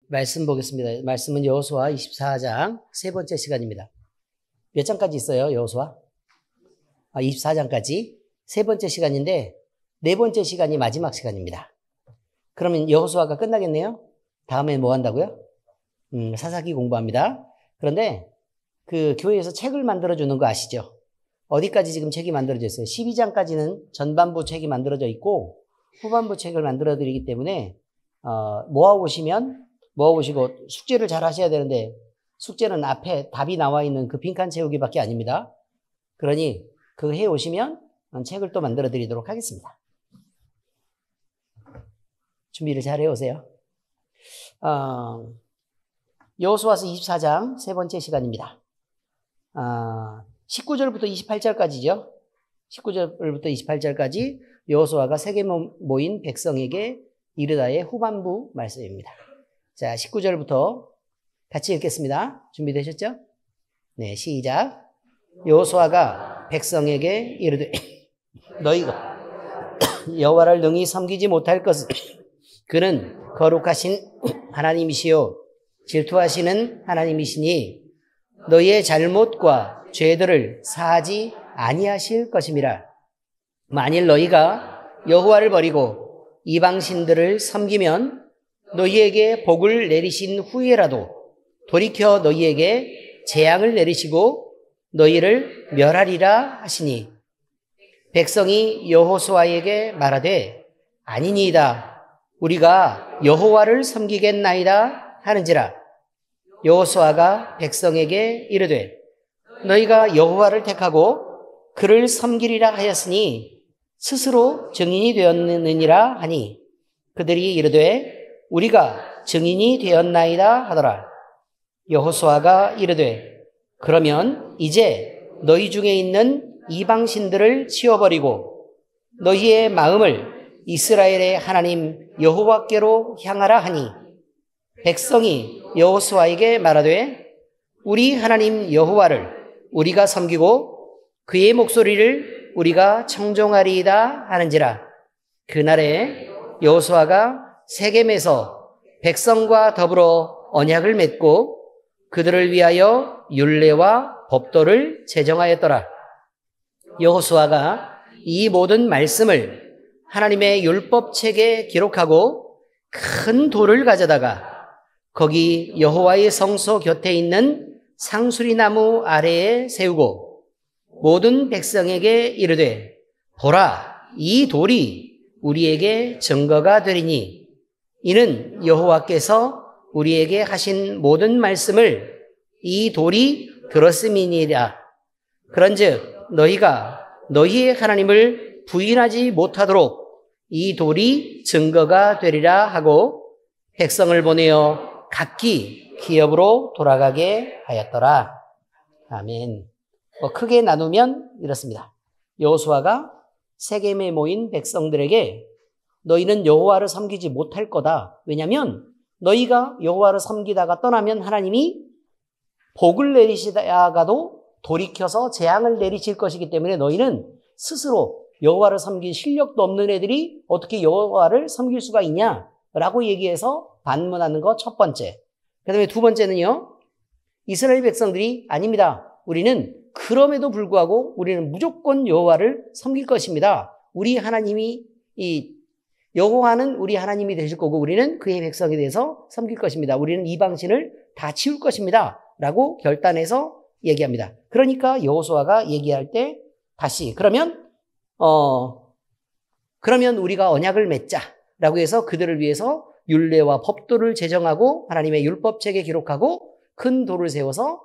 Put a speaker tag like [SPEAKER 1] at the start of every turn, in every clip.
[SPEAKER 1] 말씀 보겠습니다. 말씀은 여호수아 24장 세 번째 시간입니다. 몇 장까지 있어요, 여호수아? 24장까지 세 번째 시간인데 네 번째 시간이 마지막 시간입니다. 그러면 여호수아가 끝나겠네요? 다음에 뭐 한다고요? 사사기 공부합니다. 그런데 그 교회에서 책을 만들어주는 거 아시죠? 어디까지 지금 책이 만들어져 있어요? 12장까지는 전반부 책이 만들어져 있고 후반부 책을 만들어 드리기 때문에 모아오시고 숙제를 잘 하셔야 되는데 숙제는 앞에 답이 나와 있는 그 빈칸 채우기밖에 아닙니다. 그러니 그거 해오시면 책을 또 만들어 드리도록 하겠습니다. 준비를 잘 해오세요. 여호수아서 24장 세 번째 시간입니다. 19절부터 28절까지죠. 19절부터 28절까지 여호수아가 세게 모인 백성에게 이르다의 후반부 말씀입니다. 자, 19절부터 같이 읽겠습니다. 준비되셨죠? 네, 시작. 여호수아가 백성에게 이르되 너희가 여호와를 능히 섬기지 못할 것은 그는 거룩하신 하나님이시요 질투하시는 하나님이시니 너희의 잘못과 죄들을 사하지 아니하실 것임이라. 만일 너희가 여호와를 버리고 이방신들을 섬기면 너희에게 복을 내리신 후에라도 돌이켜 너희에게 재앙을 내리시고 너희를 멸하리라 하시니 백성이 여호수아에게 말하되 아니니이다. 우리가 여호와를 섬기겠나이다 하는지라. 여호수아가 백성에게 이르되 너희가 여호와를 택하고 그를 섬기리라 하였으니 스스로 증인이 되었느니라 하니 그들이 이르되 우리가 증인이 되었나이다 하더라. 여호수아가 이르되 그러면 이제 너희 중에 있는 이방신들을 치워버리고 너희의 마음을 이스라엘의 하나님 여호와께로 향하라 하니 백성이 여호수아에게 말하되 우리 하나님 여호와를 우리가 섬기고 그의 목소리를 우리가 청종하리이다 하는지라. 그날에 여호수아가 세겜에서 백성과 더불어 언약을 맺고 그들을 위하여 율례와 법도를 제정하였더라. 여호수아가 이 모든 말씀을 하나님의 율법책에 기록하고 큰 돌을 가져다가 거기 여호와의 성소 곁에 있는 상수리나무 아래에 세우고 모든 백성에게 이르되 보라, 이 돌이 우리에게 증거가 되리니 이는 여호와께서 우리에게 하신 모든 말씀을 이 돌이 들었음이니라. 그런즉 너희가 너희의 하나님을 부인하지 못하도록 이 돌이 증거가 되리라 하고 백성을 보내어 각기 기업으로 돌아가게 하였더라. 아멘. 크게 나누면 이렇습니다. 여호수아가 세겜에 모인 백성들에게 너희는 여호와를 섬기지 못할 거다. 왜냐하면 너희가 여호와를 섬기다가 떠나면 하나님이 복을 내리시다가도 돌이켜서 재앙을 내리실 것이기 때문에 너희는 스스로 여호와를 섬길 실력도 없는 애들이 어떻게 여호와를 섬길 수가 있냐라고 얘기해서 반문하는 거 첫 번째. 그 다음에 두 번째는요. 이스라엘 백성들이 아닙니다. 우리는 그럼에도 불구하고 우리는 무조건 여호와를 섬길 것입니다. 우리 하나님이 여호와는 우리 하나님이 되실 거고 우리는 그의 백성에 대해서 섬길 것입니다. 우리는 이방신을 다 치울 것입니다. 라고 결단해서 얘기합니다. 그러니까 여호수아가 얘기할 때 다시 그러면 우리가 언약을 맺자라고 해서 그들을 위해서 율례와 법도를 제정하고 하나님의 율법책에 기록하고 큰 돌을 세워서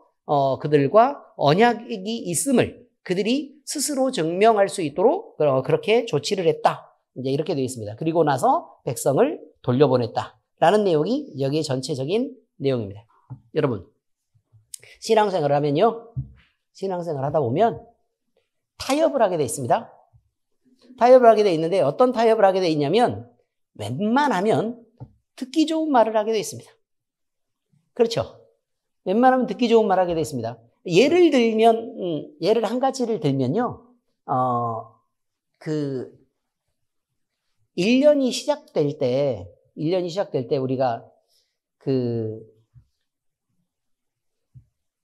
[SPEAKER 1] 그들과 언약이 있음을 그들이 스스로 증명할 수 있도록 그렇게 조치를 했다. 이제 이렇게 되어 있습니다. 그리고 나서 백성을 돌려보냈다라는 내용이 여기에 전체적인 내용입니다. 여러분, 신앙생활을 하면요. 신앙생활을 하다 보면 타협을 하게 돼 있습니다. 타협을 하게 돼 있는데 어떤 타협을 하게 돼 있냐면 웬만하면 듣기 좋은 말을 하게 돼 있습니다. 그렇죠? 웬만하면 듣기 좋은 말을 하게 돼 있습니다. 예를 들면, 예를 한 가지를 들면요. 1년이 시작될 때 우리가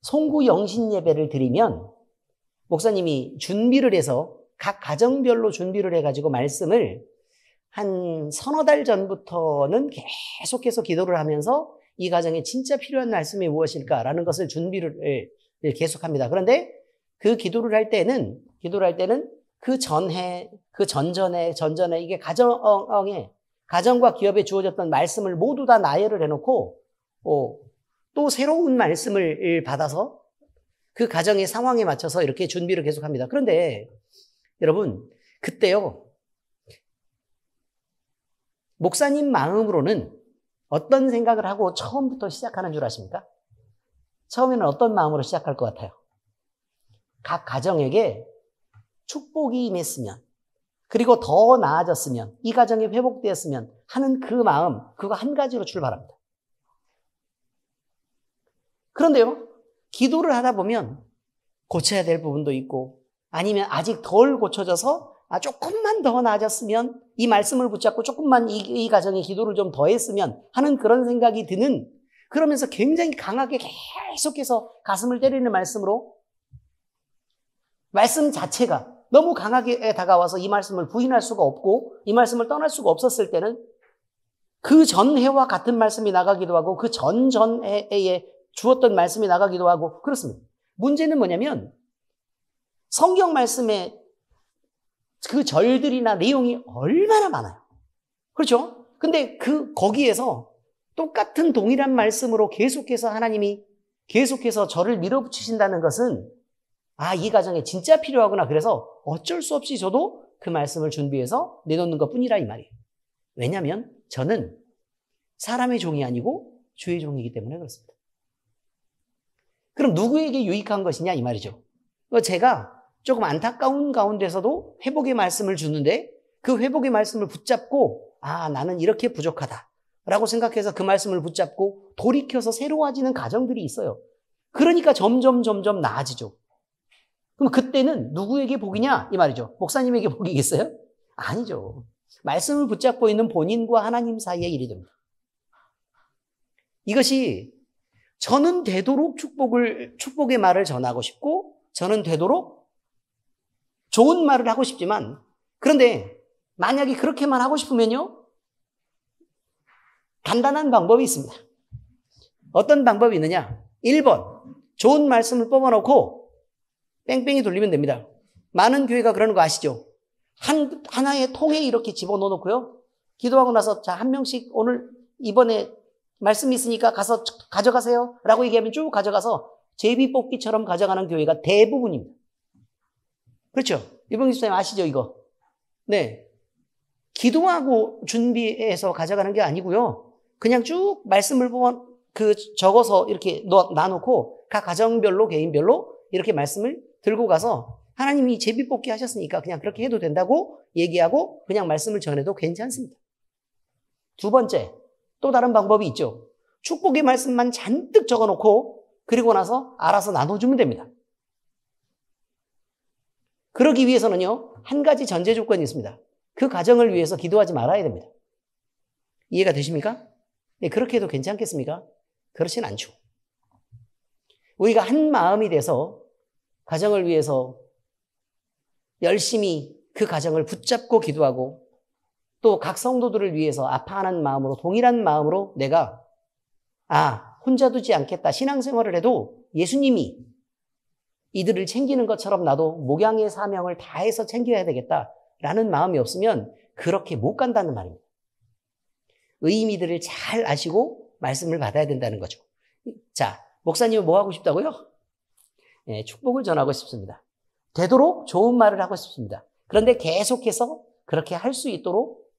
[SPEAKER 1] 송구 영신 예배를 드리면 목사님이 준비를 해서 각 가정별로 준비를 해가지고 말씀을 한 서너 달 전부터는 계속해서 기도를 하면서 이 가정에 진짜 필요한 말씀이 무엇일까라는 것을 준비를 계속합니다. 그런데 그 기도를 할 때는 그 전해, 그 전전에 이게 가정과 기업에 주어졌던 말씀을 모두 다 나열을 해놓고 또 새로운 말씀을 받아서 그 가정의 상황에 맞춰서 이렇게 준비를 계속합니다. 그런데 여러분, 그때요, 목사님 마음으로는 어떤 생각을 하고 처음부터 시작하는 줄 아십니까? 처음에는 어떤 마음으로 시작할 것 같아요? 각 가정에게 축복이 임했으면, 그리고 더 나아졌으면, 이 가정이 회복되었으면 하는 그 마음, 그거 한 가지로 출발합니다. 그런데요, 기도를 하다 보면 고쳐야 될 부분도 있고, 아니면 아직 덜 고쳐져서 조금만 더 나아졌으면, 이 말씀을 붙잡고 조금만 이 가정에 기도를 좀 더 했으면 하는 그런 생각이 드는, 그러면서 굉장히 강하게 계속해서 가슴을 때리는 말씀으로, 말씀 자체가 너무 강하게 다가와서 이 말씀을 부인할 수가 없고 이 말씀을 떠날 수가 없었을 때는 그 전해와 같은 말씀이 나가기도 하고 그 전전해에 주었던 말씀이 나가기도 하고 그렇습니다. 문제는 뭐냐면 성경 말씀에 그 절들이나 내용이 얼마나 많아요. 그렇죠? 근데 거기에서 똑같은 동일한 말씀으로 계속해서 하나님이 계속해서 저를 밀어붙이신다는 것은 이 가정에 진짜 필요하구나. 그래서 어쩔 수 없이 저도 그 말씀을 준비해서 내놓는 것 뿐이라 이 말이에요. 왜냐하면 저는 사람의 종이 아니고 주의 종이기 때문에 그렇습니다. 그럼 누구에게 유익한 것이냐 이 말이죠. 제가 조금 안타까운 가운데서도 회복의 말씀을 주는데 그 회복의 말씀을 붙잡고 나는 이렇게 부족하다 라고 생각해서 그 말씀을 붙잡고 돌이켜서 새로워지는 가정들이 있어요. 그러니까 점점 나아지죠. 그럼 그때는 누구에게 복이냐 이 말이죠. 목사님에게 복이겠어요? 아니죠. 말씀을 붙잡고 있는 본인과 하나님 사이의 일이 됩니다. 이것이 저는 되도록 축복의 말을 전하고 싶고 저는 되도록 좋은 말을 하고 싶지만 그런데 만약에 그렇게만 하고 싶으면요 간단한 방법이 있습니다. 어떤 방법이 있느냐? 1번 좋은 말씀을 뽑아놓고 뺑뺑이 돌리면 됩니다. 많은 교회가 그러는 거 아시죠? 하나의 통에 이렇게 집어넣어 놓고요. 기도하고 나서 자, 한 명씩 오늘 이번에 말씀이 있으니까 가서 가져가세요. 라고 얘기하면 쭉 가져가서 제비뽑기처럼 가져가는 교회가 대부분입니다. 그렇죠? 이봉기 집사님 아시죠, 이거? 네. 기도하고 준비해서 가져가는 게 아니고요. 그냥 쭉 말씀을 적어서 이렇게 놔놓고 각 가정별로, 개인별로 이렇게 말씀을 들고 가서 하나님이 제비뽑기 하셨으니까 그냥 그렇게 해도 된다고 얘기하고 그냥 말씀을 전해도 괜찮습니다. 두 번째, 또 다른 방법이 있죠. 축복의 말씀만 잔뜩 적어놓고 그리고 나서 알아서 나눠주면 됩니다. 그러기 위해서는요, 한 가지 전제 조건이 있습니다. 그 가정을 위해서 기도하지 말아야 됩니다. 이해가 되십니까? 네, 그렇게 해도 괜찮겠습니까? 그렇진 않죠. 우리가 한 마음이 돼서 가정을 위해서 열심히 그 가정을 붙잡고 기도하고 또 각 성도들을 위해서 아파하는 마음으로 동일한 마음으로 내가 혼자 두지 않겠다. 신앙생활을 해도 예수님이 이들을 챙기는 것처럼 나도 목양의 사명을 다해서 챙겨야 되겠다라는 마음이 없으면 그렇게 못 간다는 말입니다. 의미들을 잘 아시고 말씀을 받아야 된다는 거죠. 자, 목사님은 뭐 하고 싶다고요? 네, 축복을 전하고 싶습니다. 되도록 좋은 말을 하고 싶습니다. 그런데 계속해서 그렇게 할 수 있도록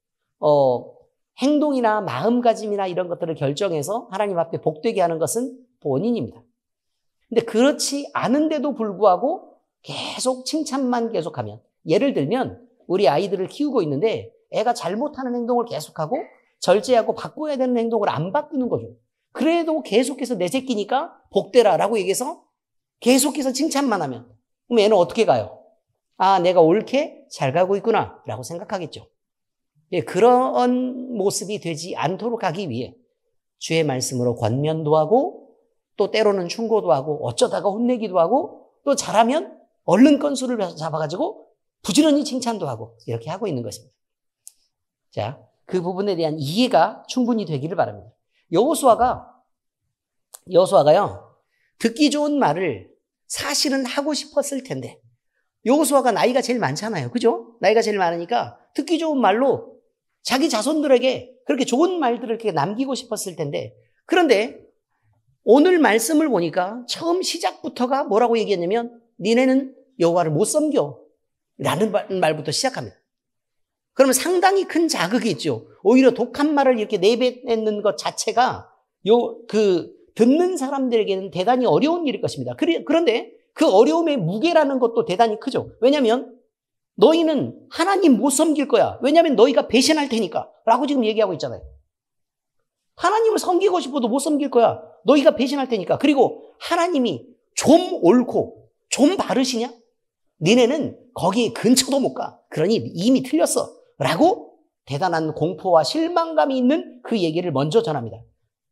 [SPEAKER 1] 행동이나 마음가짐이나 이런 것들을 결정해서 하나님 앞에 복되게 하는 것은 본인입니다. 근데 그렇지 않은데도 불구하고 계속 칭찬만 계속하면, 예를 들면 우리 아이들을 키우고 있는데 애가 잘못하는 행동을 계속하고 절제하고 바꿔야 되는 행동을 안 바꾸는 거죠. 그래도 계속해서 내 새끼니까 복되라라고 얘기해서 계속해서 칭찬만 하면 그럼 애는 어떻게 가요? 내가 옳게 잘 가고 있구나 라고 생각하겠죠. 예, 그런 모습이 되지 않도록 하기 위해 주의 말씀으로 권면도 하고 또 때로는 충고도 하고 어쩌다가 혼내기도 하고 또 잘하면 얼른 건수를 잡아가지고 부지런히 칭찬도 하고 이렇게 하고 있는 것입니다. 자, 그 부분에 대한 이해가 충분히 되기를 바랍니다. 여호수아가요, 듣기 좋은 말을 사실은 하고 싶었을 텐데, 여호수아가 나이가 제일 많잖아요. 그죠? 나이가 제일 많으니까 듣기 좋은 말로 자기 자손들에게 그렇게 좋은 말들을 이렇게 남기고 싶었을 텐데, 그런데 오늘 말씀을 보니까 처음 시작부터가 뭐라고 얘기했냐면, 니네는 여호와를 못 섬겨 라는 말부터 시작합니다. 그러면 상당히 큰 자극이 있죠. 오히려 독한 말을 이렇게 내뱉는 것 자체가 듣는 사람들에게는 대단히 어려운 일일 것입니다. 그런데 그 어려움의 무게라는 것도 대단히 크죠. 왜냐하면 너희는 하나님 못 섬길 거야. 왜냐하면 너희가 배신할 테니까 라고 지금 얘기하고 있잖아요. 하나님을 섬기고 싶어도 못 섬길 거야. 너희가 배신할 테니까. 그리고 하나님이 좀 옳고 좀 바르시냐? 니네는 거기 근처도 못 가. 그러니 이미 틀렸어. 라고 대단한 공포와 실망감이 있는 그 얘기를 먼저 전합니다.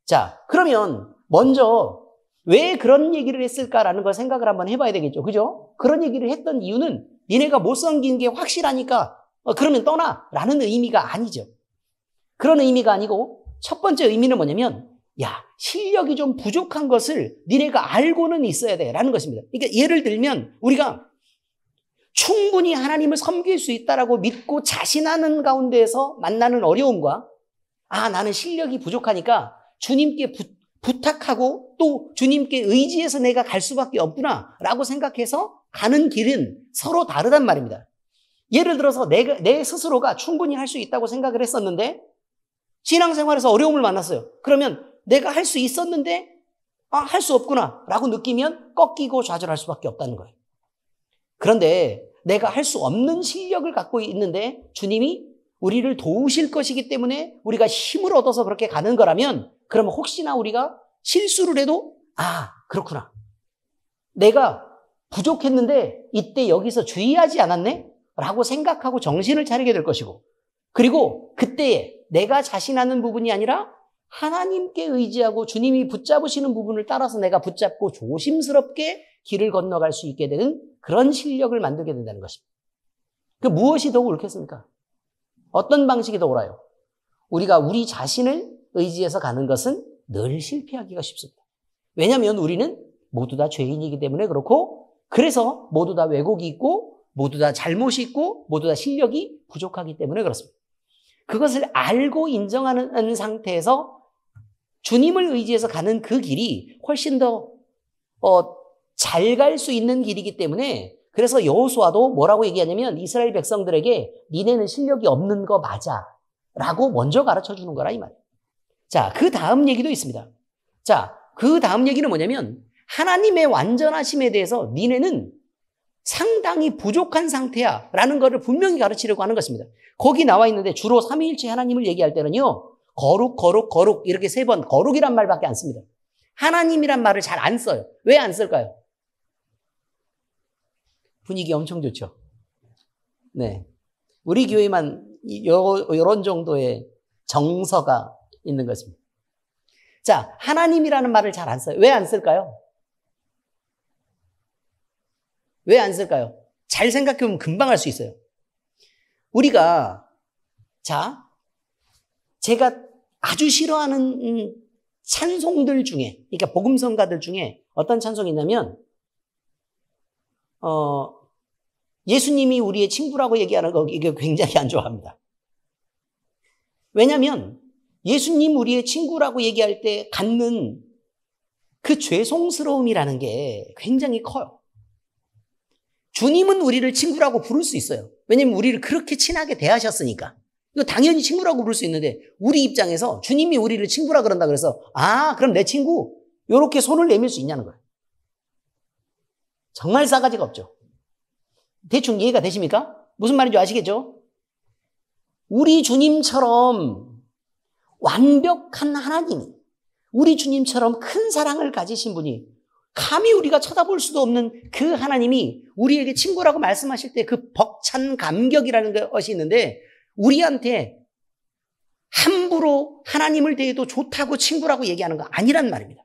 [SPEAKER 1] 자, 그러면 먼저 왜 그런 얘기를 했을까라는 걸 생각을 한번 해봐야 되겠죠. 그죠? 그런 얘기를 했던 이유는 니네가 못 섬기는 게 확실하니까 그러면 떠나 라는 의미가 아니죠. 그런 의미가 아니고 첫 번째 의미는 뭐냐면, 야, 실력이 좀 부족한 것을 니네가 알고는 있어야 돼 라는 것입니다. 그러니까 예를 들면 우리가 충분히 하나님을 섬길 수 있다라고 믿고 자신하는 가운데에서 만나는 어려움과, 나는 실력이 부족하니까 주님께 부탁하고 또 주님께 의지해서 내가 갈 수밖에 없구나 라고 생각해서 가는 길은 서로 다르단 말입니다. 예를 들어서 내 스스로가 충분히 할 수 있다고 생각을 했었는데 신앙생활에서 어려움을 만났어요. 그러면 내가 할 수 있었는데 할 수 없구나 라고 느끼면 꺾이고 좌절할 수밖에 없다는 거예요. 그런데 내가 할 수 없는 실력을 갖고 있는데 주님이 우리를 도우실 것이기 때문에 우리가 힘을 얻어서 그렇게 가는 거라면, 그러면 혹시나 우리가 실수를 해도 그렇구나. 내가 부족했는데 이때 여기서 주의하지 않았네? 라고 생각하고 정신을 차리게 될 것이고, 그리고 그때에 내가 자신하는 부분이 아니라 하나님께 의지하고 주님이 붙잡으시는 부분을 따라서 내가 붙잡고 조심스럽게 길을 건너갈 수 있게 되는 그런 실력을 만들게 된다는 것입니다. 그 무엇이 더 옳겠습니까? 어떤 방식이 더 옳아요? 우리가 우리 자신을 의지해서 가는 것은 늘 실패하기가 쉽습니다. 왜냐하면 우리는 모두 다 죄인이기 때문에 그렇고, 그래서 모두 다 왜곡이 있고 모두 다 잘못이 있고 모두 다 실력이 부족하기 때문에 그렇습니다. 그것을 알고 인정하는 상태에서 주님을 의지해서 가는 그 길이 훨씬 더 잘 갈 수 있는 길이기 때문에, 그래서 여호수아도 뭐라고 얘기하냐면 이스라엘 백성들에게 니네는 실력이 없는 거 맞아 라고 먼저 가르쳐 주는 거라 이 말이에요. 자, 그 다음 얘기도 있습니다. 자, 그 다음 얘기는 뭐냐면 하나님의 완전하심에 대해서 니네는 상당히 부족한 상태야 라는 것을 분명히 가르치려고 하는 것입니다. 거기 나와 있는데 주로 삼위일체 하나님을 얘기할 때는요, 거룩, 거룩, 거룩 이렇게 3번 거룩이란 말밖에 안 씁니다. 하나님이란 말을 잘 안 써요. 왜 안 쓸까요? 분위기 엄청 좋죠. 네, 우리 교회만 이런 정도의 정서가 있는 것입니다. 자, 하나님이라는 말을 잘 안 써요. 왜 안 쓸까요? 왜 안 쓸까요? 잘 생각해보면 금방 알 수 있어요. 우리가, 제가 아주 싫어하는 찬송들 중에, 그러니까 복음성가들 중에 어떤 찬송이 있냐면, 예수님이 우리의 친구라고 얘기하는 거, 이게 굉장히 안 좋아합니다. 왜냐하면 예수님 우리의 친구라고 얘기할 때 갖는 그 죄송스러움이라는 게 굉장히 커요. 주님은 우리를 친구라고 부를 수 있어요. 왜냐하면 우리를 그렇게 친하게 대하셨으니까. 이거 당연히 친구라고 부를 수 있는데, 우리 입장에서 주님이 우리를 친구라 그런다 그래서 그럼 내 친구 이렇게 손을 내밀 수 있냐는 거예요. 정말 싸가지가 없죠. 대충 이해가 되십니까? 무슨 말인지 아시겠죠? 우리 주님처럼 완벽한 하나님이, 우리 주님처럼 큰 사랑을 가지신 분이, 감히 우리가 쳐다볼 수도 없는 그 하나님이 우리에게 친구라고 말씀하실 때 그 벅찬 감격이라는 것이 있는데, 우리한테 함부로 하나님을 대해도 좋다고 친구라고 얘기하는 거 아니란 말입니다.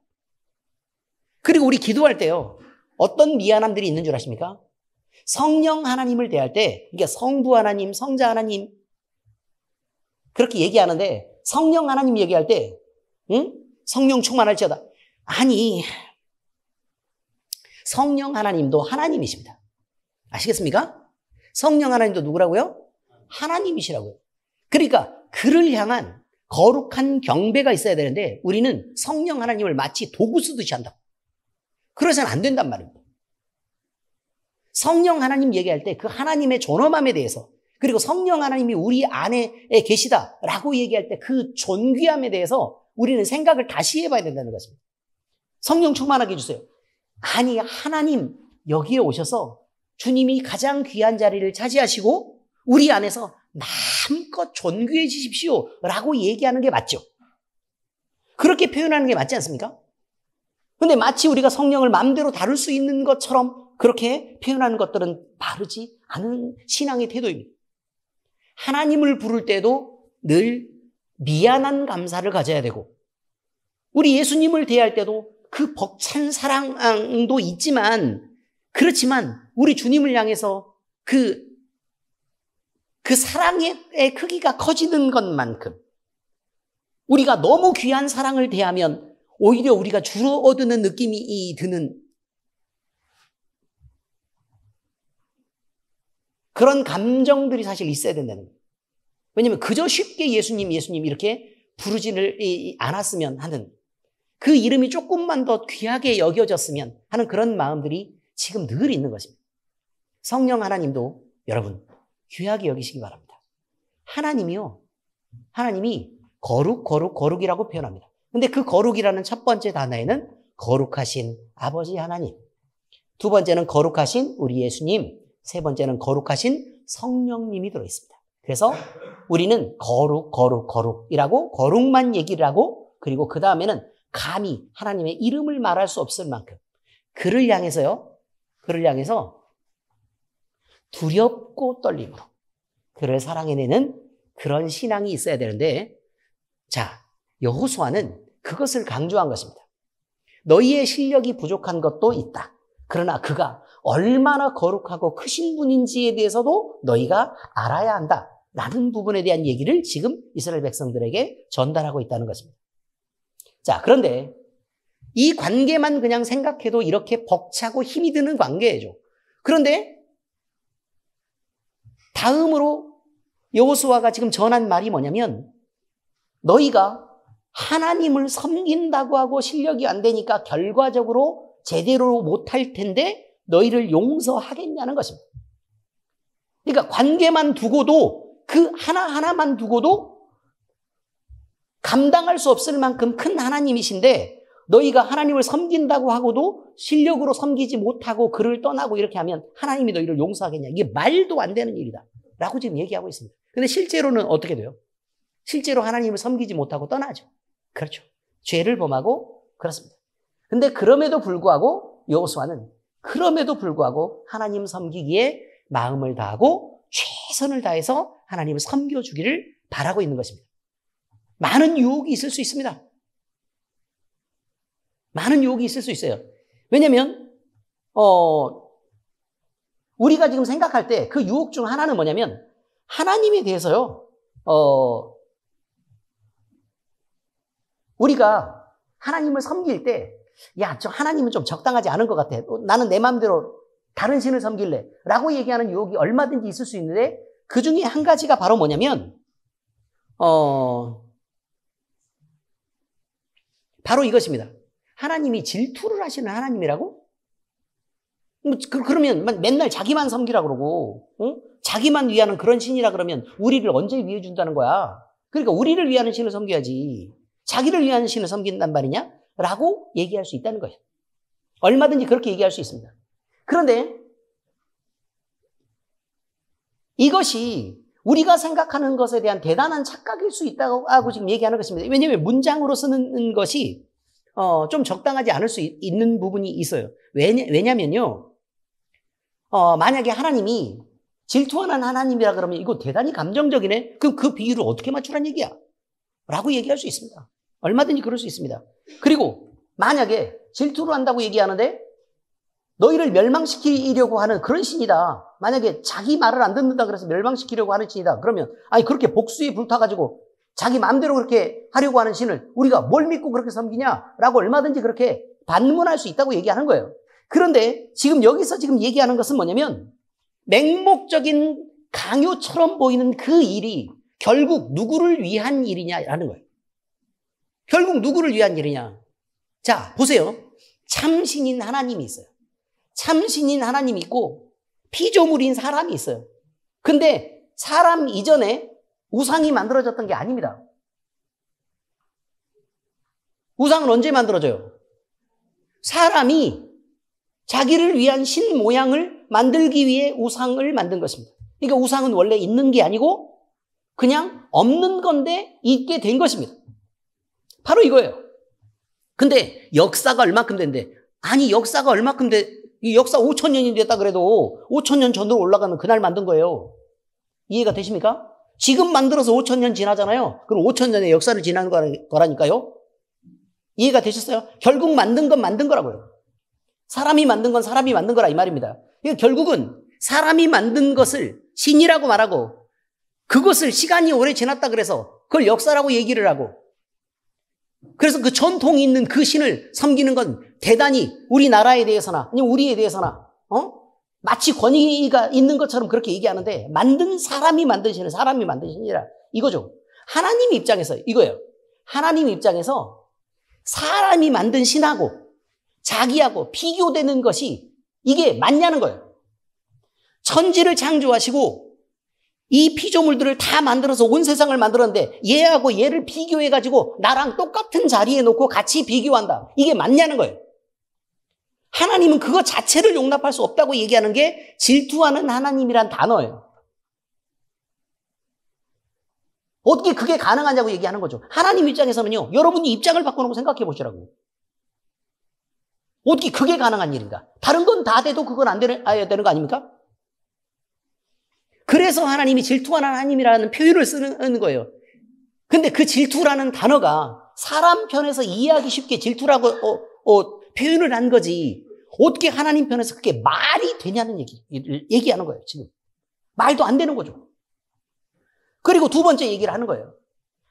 [SPEAKER 1] 그리고 우리 기도할 때요, 어떤 미안함들이 있는 줄 아십니까? 성령 하나님을 대할 때, 그러니까 성부 하나님, 성자 하나님 그렇게 얘기하는데, 성령 하나님 얘기할 때 성령 충만할지어다. 아니, 성령 하나님도 하나님이십니다. 아시겠습니까? 성령 하나님도 누구라고요? 하나님이시라고요. 그러니까 그를 향한 거룩한 경배가 있어야 되는데 우리는 성령 하나님을 마치 도구 쓰듯이 한다고. 그러서는 안 된단 말입니다. 성령 하나님 얘기할 때 그 하나님의 존엄함에 대해서, 그리고 성령 하나님이 우리 안에 계시다라고 얘기할 때 그 존귀함에 대해서 우리는 생각을 다시 해봐야 된다는 것입니다. 성령 충만하게 해주세요. 아니, 하나님 여기에 오셔서 주님이 가장 귀한 자리를 차지하시고 우리 안에서 마음껏 존귀해지십시오 라고 얘기하는 게 맞죠. 그렇게 표현하는 게 맞지 않습니까? 근데 마치 우리가 성령을 마음대로 다룰 수 있는 것처럼 그렇게 표현하는 것들은 바르지 않은 신앙의 태도입니다. 하나님을 부를 때도 늘 미안한 감사를 가져야 되고, 우리 예수님을 대할 때도 그 벅찬 사랑도 있지만, 그렇지만 우리 주님을 향해서 그 사랑의 크기가 커지는 것만큼 우리가 너무 귀한 사랑을 대하면 오히려 우리가 주로 얻는 느낌이 드는 그런 감정들이 사실 있어야 된다는 거예요. 왜냐하면 그저 쉽게 예수님 이렇게 부르지를 않았으면 하는, 그 이름이 조금만 더 귀하게 여겨졌으면 하는 그런 마음들이 지금 늘 있는 것입니다. 성령 하나님도 여러분 귀하게 여기시기 바랍니다. 하나님이 거룩이라고 표현합니다. 근데 그 거룩이라는 첫 번째 단어에는 거룩하신 아버지 하나님, 두 번째는 거룩하신 우리 예수님, 세 번째는 거룩하신 성령님이 들어있습니다. 그래서 우리는 거룩이라고 거룩만 얘기를 하고, 그리고 그 다음에는 감히 하나님의 이름을 말할 수 없을 만큼 그를 향해서 두렵고 떨림으로 그를 사랑해내는 그런 신앙이 있어야 되는데, 자, 여호수아는 그것을 강조한 것입니다. 너희의 실력이 부족한 것도 있다. 그러나 그가 얼마나 거룩하고 크신 분인지에 대해서도 너희가 알아야 한다. 라는 부분에 대한 얘기를 지금 이스라엘 백성들에게 전달하고 있다는 것입니다. 자, 그런데 이 관계만 그냥 생각해도 이렇게 벅차고 힘이 드는 관계죠. 그런데 다음으로 여호수아가 지금 전한 말이 뭐냐면, 너희가 하나님을 섬긴다고 하고 실력이 안 되니까 결과적으로 제대로 못할 텐데 너희를 용서하겠냐는 것입니다. 그러니까 관계만 두고도, 그 하나하나만 두고도 감당할 수 없을 만큼 큰 하나님이신데, 너희가 하나님을 섬긴다고 하고도 실력으로 섬기지 못하고 그를 떠나고 이렇게 하면 하나님이 너희를 용서하겠냐. 이게 말도 안 되는 일이다 라고 지금 얘기하고 있습니다. 근데 실제로는 어떻게 돼요? 실제로 하나님을 섬기지 못하고 떠나죠. 그렇죠. 죄를 범하고 그렇습니다. 근데 그럼에도 불구하고 여호수아는 하나님 섬기기에 마음을 다하고 최선을 다해서 하나님을 섬겨주기를 바라고 있는 것입니다. 많은 유혹이 있을 수 있습니다. 많은 유혹이 있을 수 있어요. 왜냐하면 우리가 지금 생각할 때 그 유혹 중 하나는 뭐냐면, 하나님에 대해서요, 우리가 하나님을 섬길 때, 야, 저 하나님은 좀 적당하지 않은 것 같아. 나는 내 마음대로 다른 신을 섬길래 라고 얘기하는 유혹이 얼마든지 있을 수 있는데, 그 중에 한 가지가 바로 뭐냐면 바로 이것입니다. 하나님이 질투를 하시는 하나님이라고? 그러면 맨날 자기만 섬기라 그러고, 자기만 위하는 그런 신이라 그러면 우리를 언제 위해 준다는 거야? 그러니까 우리를 위하는 신을 섬겨야지. 자기를 위하는 신을 섬긴단 말이냐? 라고 얘기할 수 있다는 거예요. 얼마든지 그렇게 얘기할 수 있습니다. 그런데 이것이 우리가 생각하는 것에 대한 대단한 착각일 수 있다고 하고 지금 얘기하는 것입니다. 왜냐하면 문장으로 쓰는 것이 좀 적당하지 않을 수 있는 부분이 있어요. 왜냐면요, 만약에 하나님이 질투하는 하나님이라 그러면 이거 대단히 감정적이네? 그럼 그 비유를 어떻게 맞추란 얘기야? 라고 얘기할 수 있습니다. 얼마든지 그럴 수 있습니다. 그리고 만약에 질투를 한다고 얘기하는데 너희를 멸망시키려고 하는 그런 신이다. 만약에 자기 말을 안 듣는다 그래서 멸망시키려고 하는 신이다. 그러면 아니 그렇게 복수에 불타가지고 자기 마음대로 그렇게 하려고 하는 신을 우리가 뭘 믿고 그렇게 섬기냐라고 얼마든지 그렇게 반문할 수 있다고 얘기하는 거예요. 그런데 지금 여기서 지금 얘기하는 것은 뭐냐면 맹목적인 강요처럼 보이는 그 일이 결국 누구를 위한 일이냐라는 거예요. 결국 누구를 위한 일이냐. 자, 보세요. 참신인 하나님이 있어요. 참신인 하나님이 있고 피조물인 사람이 있어요. 근데 사람 이전에 우상이 만들어졌던 게 아닙니다. 우상은 언제 만들어져요? 사람이 자기를 위한 신 모양을 만들기 위해 우상을 만든 것입니다. 그러니까 우상은 원래 있는 게 아니고 그냥 없는 건데 있게 된 것입니다. 바로 이거예요. 근데 역사가 얼마큼 된대? 아니 역사가 얼마큼 이 역사 5,000년이 됐다 그래도 5,000년 전으로 올라가는 그날 만든 거예요. 이해가 되십니까? 지금 만들어서 5,000년 지나잖아요. 그럼 5,000년의 역사를 지난 거라니까요. 이해가 되셨어요? 결국 만든 건 만든 거라고요. 사람이 만든 건 사람이 만든 거라 이 말입니다. 그러니까 결국은 사람이 만든 것을 신이라고 말하고 그것을 시간이 오래 지났다 그래서 그걸 역사라고 얘기를 하고 그래서 그 전통이 있는 그 신을 섬기는 건 대단히 우리나라에 대해서나 아니면 우리에 대해서나 마치 권위가 있는 것처럼 그렇게 얘기하는데 만든 사람이 만든 신은 사람이 만든 신이라 이거죠. 하나님 입장에서 이거예요. 하나님 입장에서 사람이 만든 신하고 자기하고 비교되는 것이 이게 맞냐는 거예요. 천지를 창조하시고 이 피조물들을 다 만들어서 온 세상을 만들었는데 얘하고 얘를 비교해가지고 나랑 똑같은 자리에 놓고 같이 비교한다. 이게 맞냐는 거예요. 하나님은 그거 자체를 용납할 수 없다고 얘기하는 게 질투하는 하나님이란 단어예요. 어떻게 그게 가능하냐고 얘기하는 거죠. 하나님 입장에서는요. 여러분이 입장을 바꿔놓고 생각해 보시라고요. 어떻게 그게 가능한 일인가? 다른 건 다 돼도 그건 안 되는 거 아닙니까? 그래서 하나님이 질투하는 하나님이라는 표현을 쓰는 거예요. 근데 그 질투라는 단어가 사람 편에서 이해하기 쉽게 질투라고 표현을 한 거지. 어떻게 하나님 편에서 그게 말이 되냐는 얘기하는 거예요, 지금. 말도 안 되는 거죠. 그리고 두 번째 얘기를 하는 거예요.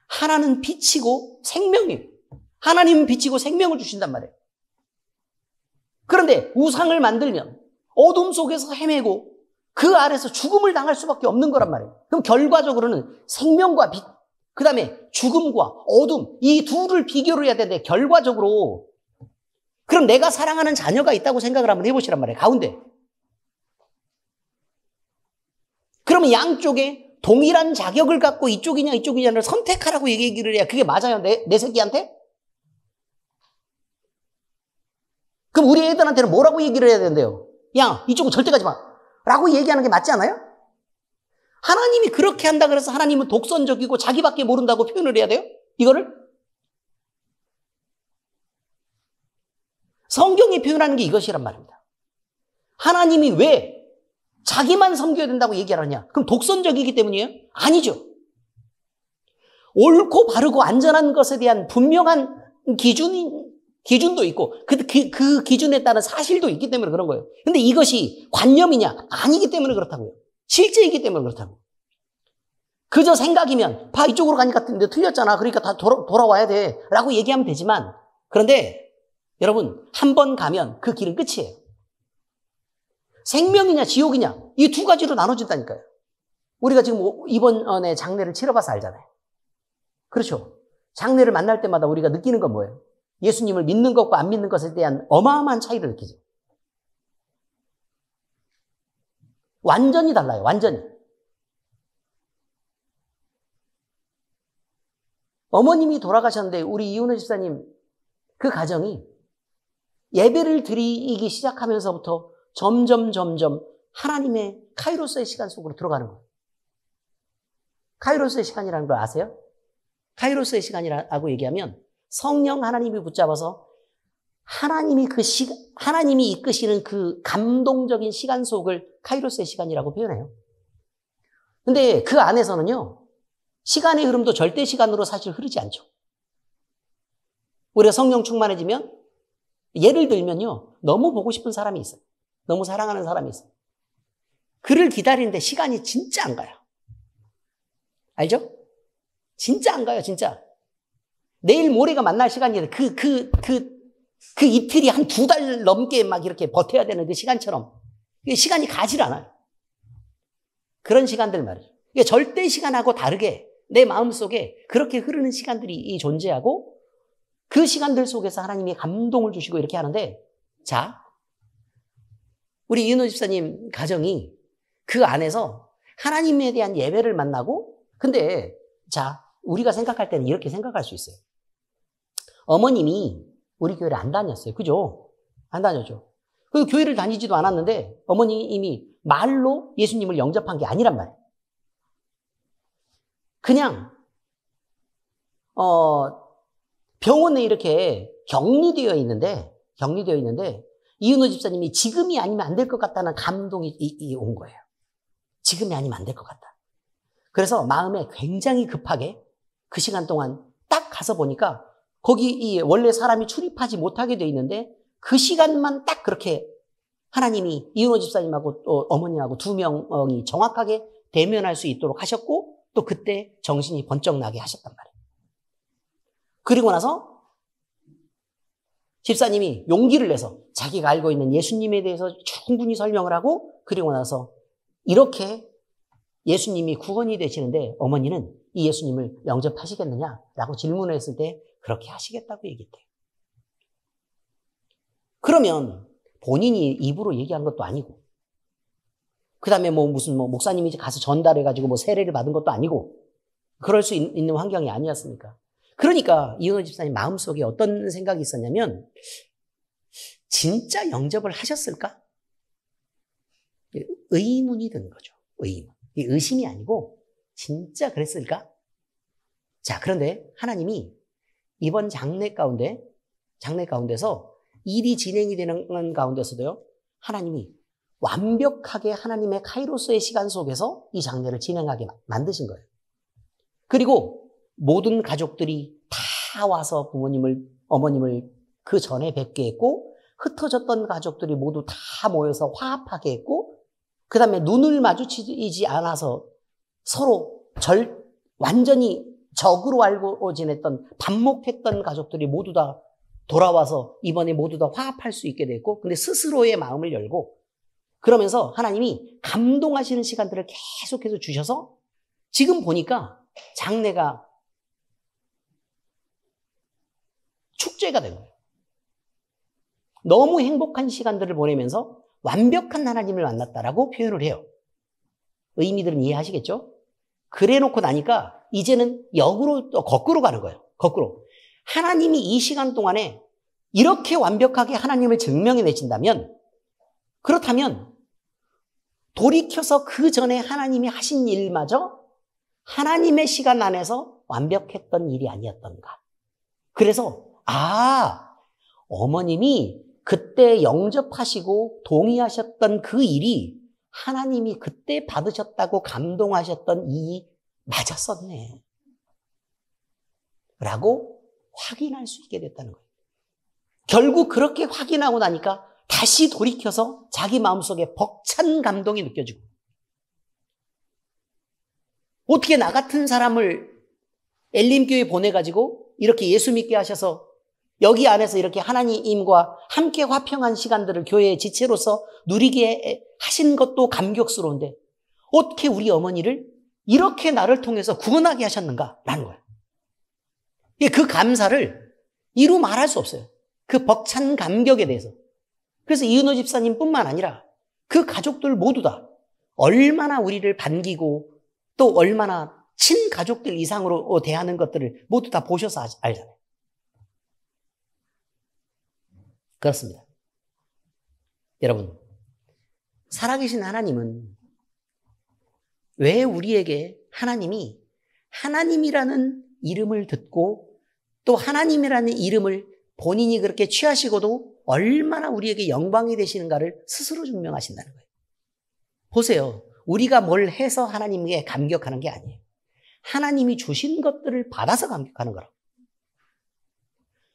[SPEAKER 1] 하나는 빛이고 생명이에요. 하나님은 빛이고 생명을 주신단 말이에요. 그런데 우상을 만들면 어둠 속에서 헤매고 그 아래서 죽음을 당할 수밖에 없는 거란 말이에요. 그럼 결과적으로는 생명과 빛, 그 다음에 죽음과 어둠, 이 둘을 비교를 해야 되는데 결과적으로 그럼 내가 사랑하는 자녀가 있다고 생각을 한번 해보시란 말이에요. 가운데. 그러면 양쪽에 동일한 자격을 갖고 이쪽이냐 이쪽이냐를 선택하라고 얘기를 해야 그게 맞아요. 내 새끼한테? 그럼 우리 애들한테는 뭐라고 얘기를 해야 되는데요? 야, 이쪽은 절대 가지 마. 라고 얘기하는 게 맞지 않아요? 하나님이 그렇게 한다 그래서 하나님은 독선적이고 자기밖에 모른다고 표현을 해야 돼요? 이거를? 성경이 표현하는 게 이것이란 말입니다. 하나님이 왜 자기만 섬겨야 된다고 얘기하느냐? 그럼 독선적이기 때문이에요? 아니죠. 옳고 바르고 안전한 것에 대한 분명한 기준도 있고 그 기준에 따른 사실도 있기 때문에 그런 거예요. 근데 이것이 관념이냐? 아니기 때문에 그렇다고요. 실제이기 때문에 그렇다고. 그저 생각이면 봐 이쪽으로 가니까 너 틀렸잖아. 그러니까 다 돌아와야 돼 라고 얘기하면 되지만 그런데 여러분 한 번 가면 그 길은 끝이에요. 생명이냐 지옥이냐 이 두 가지로 나눠진다니까요. 우리가 지금 이번에 장례를 치러봐서 알잖아요. 그렇죠. 장례를 만날 때마다 우리가 느끼는 건 뭐예요? 예수님을 믿는 것과 안 믿는 것에 대한 어마어마한 차이를 느끼죠. 완전히 달라요. 완전히. 어머님이 돌아가셨는데 우리 이윤호 집사님 그 가정이 예배를 드리기 시작하면서부터 점점 하나님의 카이로스의 시간 속으로 들어가는 거예요. 카이로스의 시간이라는 걸 아세요? 카이로스의 시간이라고 얘기하면 성령 하나님이 붙잡아서 하나님이 이끄시는 그 감동적인 시간 속을 카이로스의 시간이라고 표현해요. 근데 그 안에서는요, 시간의 흐름도 절대 시간으로 사실 흐르지 않죠. 우리가 성령 충만해지면 예를 들면요. 너무 보고 싶은 사람이 있어요. 너무 사랑하는 사람이 있어요. 그를 기다리는데 시간이 진짜 안 가요. 알죠? 진짜 안 가요, 진짜. 내일 모레가 만날 시간이에요. 그 이틀이 한 2달 넘게 막 이렇게 버텨야 되는 그 시간처럼. 시간이 가질 않아요. 그런 시간들 말이죠. 이게 절대 시간하고 다르게 내 마음속에 그렇게 흐르는 시간들이 존재하고 그 시간들 속에서 하나님이 감동을 주시고 이렇게 하는데, 자, 우리 이은호 집사님 가정이 그 안에서 하나님에 대한 예배를 만나고, 근데 자, 우리가 생각할 때는 이렇게 생각할 수 있어요. 어머님이 우리 교회를 안 다녔어요. 그죠? 안 다녔죠. 그리고 교회를 다니지도 않았는데 어머님이 말로 예수님을 영접한 게 아니란 말이에요. 그냥 병원에 이렇게 격리되어 있는데 이은호 집사님이 지금이 아니면 안 될 것 같다는 감동이 온 거예요. 지금이 아니면 안 될 것 같다. 그래서 마음에 굉장히 급하게 그 시간 동안 딱 가서 보니까 거기 원래 사람이 출입하지 못하게 돼 있는데 그 시간만 딱 그렇게 하나님이 이은호 집사님하고 또 어머니하고 2명이 정확하게 대면할 수 있도록 하셨고, 또 그때 정신이 번쩍 나게 하셨단 말이에요. 그리고 나서 집사님이 용기를 내서 자기가 알고 있는 예수님에 대해서 충분히 설명을 하고, 그리고 나서 이렇게 예수님이 구원이 되시는데 어머니는 이 예수님을 영접하시겠느냐라고 질문을 했을 때 그렇게 하시겠다고 얘기했대요. 그러면 본인이 입으로 얘기한 것도 아니고, 그 다음에 무슨 목사님이 가서 전달해가지고 세례를 받은 것도 아니고, 그럴 수 있는 환경이 아니었습니까? 그러니까 이은호 집사님 마음속에 어떤 생각이 있었냐면, 진짜 영접을 하셨을까? 의문이 드는 거죠. 의문. 의심이 아니고 진짜 그랬을까? 자, 그런데 하나님이 이번 장례 가운데서 일이 진행이 되는 가운데서도요, 하나님이 완벽하게 하나님의 카이로스의 시간 속에서 이 장례를 진행하게 만드신 거예요. 그리고 모든 가족들이 다 와서 어머님을 그 전에 뵙게 했고, 흩어졌던 가족들이 모두 다 모여서 화합하게 했고, 그 다음에 눈을 마주치지 않아서 서로 완전히 적으로 알고 지냈던, 반목했던 가족들이 모두 다 돌아와서 이번에 모두 다 화합할 수 있게 됐고, 근데 스스로의 마음을 열고, 그러면서 하나님이 감동하시는 시간들을 계속해서 주셔서 지금 보니까 장례가 축제가 된 거예요. 너무 행복한 시간들을 보내면서 완벽한 하나님을 만났다라고 표현을 해요. 의미들은 이해하시겠죠? 그래 놓고 나니까 이제는 역으로 또 거꾸로 가는 거예요. 거꾸로. 하나님이 이 시간 동안에 이렇게 완벽하게 하나님을 증명해 내신다면, 그렇다면 돌이켜서 그 전에 하나님이 하신 일마저 하나님의 시간 안에서 완벽했던 일이 아니었던가. 그래서 어머님이 그때 영접하시고 동의하셨던 그 일이 하나님이 그때 받으셨다고 감동하셨던 일이 맞았었네 라고 확인할 수 있게 됐다는 거예요. 결국 그렇게 확인하고 나니까 다시 돌이켜서 자기 마음속에 벅찬 감동이 느껴지고, 어떻게 나 같은 사람을 엘림교회에 보내가지고 이렇게 예수 믿게 하셔서 여기 안에서 이렇게 하나님과 함께 화평한 시간들을 교회의 지체로서 누리게 하신 것도 감격스러운데, 어떻게 우리 어머니를 이렇게 나를 통해서 구원하게 하셨는가라는 거예요. 그 감사를 이루 말할 수 없어요. 그 벅찬 감격에 대해서. 그래서 이은호 집사님뿐만 아니라 그 가족들 모두 다 얼마나 우리를 반기고 또 얼마나 친가족들 이상으로 대하는 것들을 모두 다 보셔서 알잖아요. 그렇습니다. 여러분, 살아계신 하나님은 왜 우리에게 하나님이 하나님이라는 이름을 듣고 또 하나님이라는 이름을 본인이 그렇게 취하시고도 얼마나 우리에게 영광이 되시는가를 스스로 증명하신다는 거예요. 보세요. 우리가 뭘 해서 하나님께 감격하는 게 아니에요. 하나님이 주신 것들을 받아서 감격하는 거라고.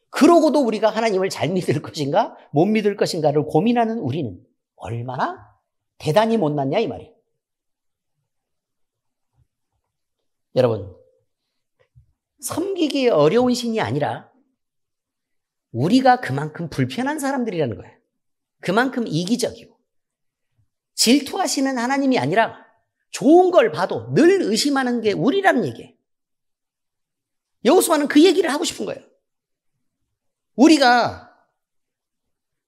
[SPEAKER 1] 그러고도 우리가 하나님을 잘 믿을 것인가 못 믿을 것인가를 고민하는 우리는 얼마나 대단히 못났냐 이 말이에요. 여러분, 섬기기 어려운 신이 아니라 우리가 그만큼 불편한 사람들이라는 거예요. 그만큼 이기적이고 질투하시는 하나님이 아니라 좋은 걸 봐도 늘 의심하는 게 우리라는 얘기예요. 여호수아는 그 얘기를 하고 싶은 거예요. 우리가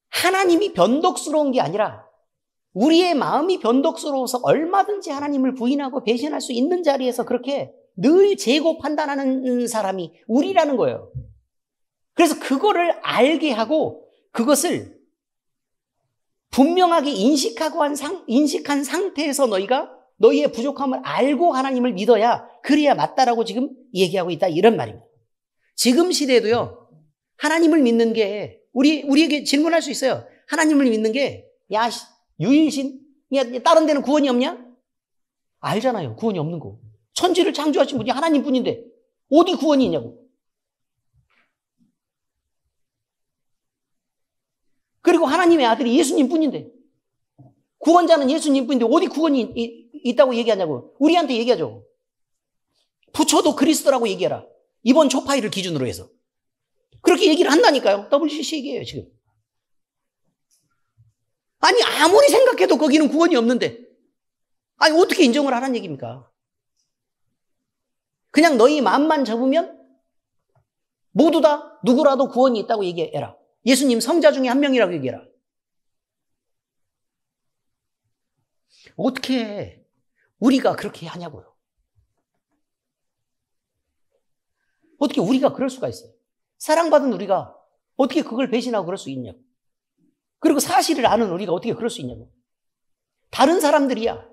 [SPEAKER 1] 하나님이 변덕스러운 게 아니라 우리의 마음이 변덕스러워서 얼마든지 하나님을 부인하고 배신할 수 있는 자리에서 그렇게 늘 재고 판단하는 사람이 우리라는 거예요. 그래서 그거를 알게 하고 그것을 분명하게 인식한 상태에서 너희가 너희의 부족함을 알고 하나님을 믿어야 그래야 맞다라고 지금 얘기하고 있다 이런 말입니다. 지금 시대에도요. 하나님을 믿는 게 우리에게 질문할 수 있어요. 하나님을 믿는 게 야 유일신? 야 다른 데는 구원이 없냐? 알잖아요. 구원이 없는 거. 천지를 창조하신 분이 하나님뿐인데 어디 구원이 있냐고. 그리고 하나님의 아들이 예수님뿐인데 구원자는 예수님뿐인데 어디 구원이 있다고 얘기하냐고. 우리한테 얘기하죠. 부처도 그리스도라고 얘기해라. 이번 초파일을 기준으로 해서. 그렇게 얘기를 한다니까요. WCC 얘기예요 지금. 아니 아무리 생각해도 거기는 구원이 없는데 아니 어떻게 인정을 하라는 얘기입니까? 그냥 너희 마음만 접으면 모두 다 누구라도 구원이 있다고 얘기해라. 예수님 성자 중에 한 명이라고 얘기해라. 어떻게 우리가 그렇게 하냐고요. 어떻게 우리가 그럴 수가 있어요. 사랑받은 우리가 어떻게 그걸 배신하고 그럴 수 있냐고. 그리고 사실을 아는 우리가 어떻게 그럴 수 있냐고. 다른 사람들이야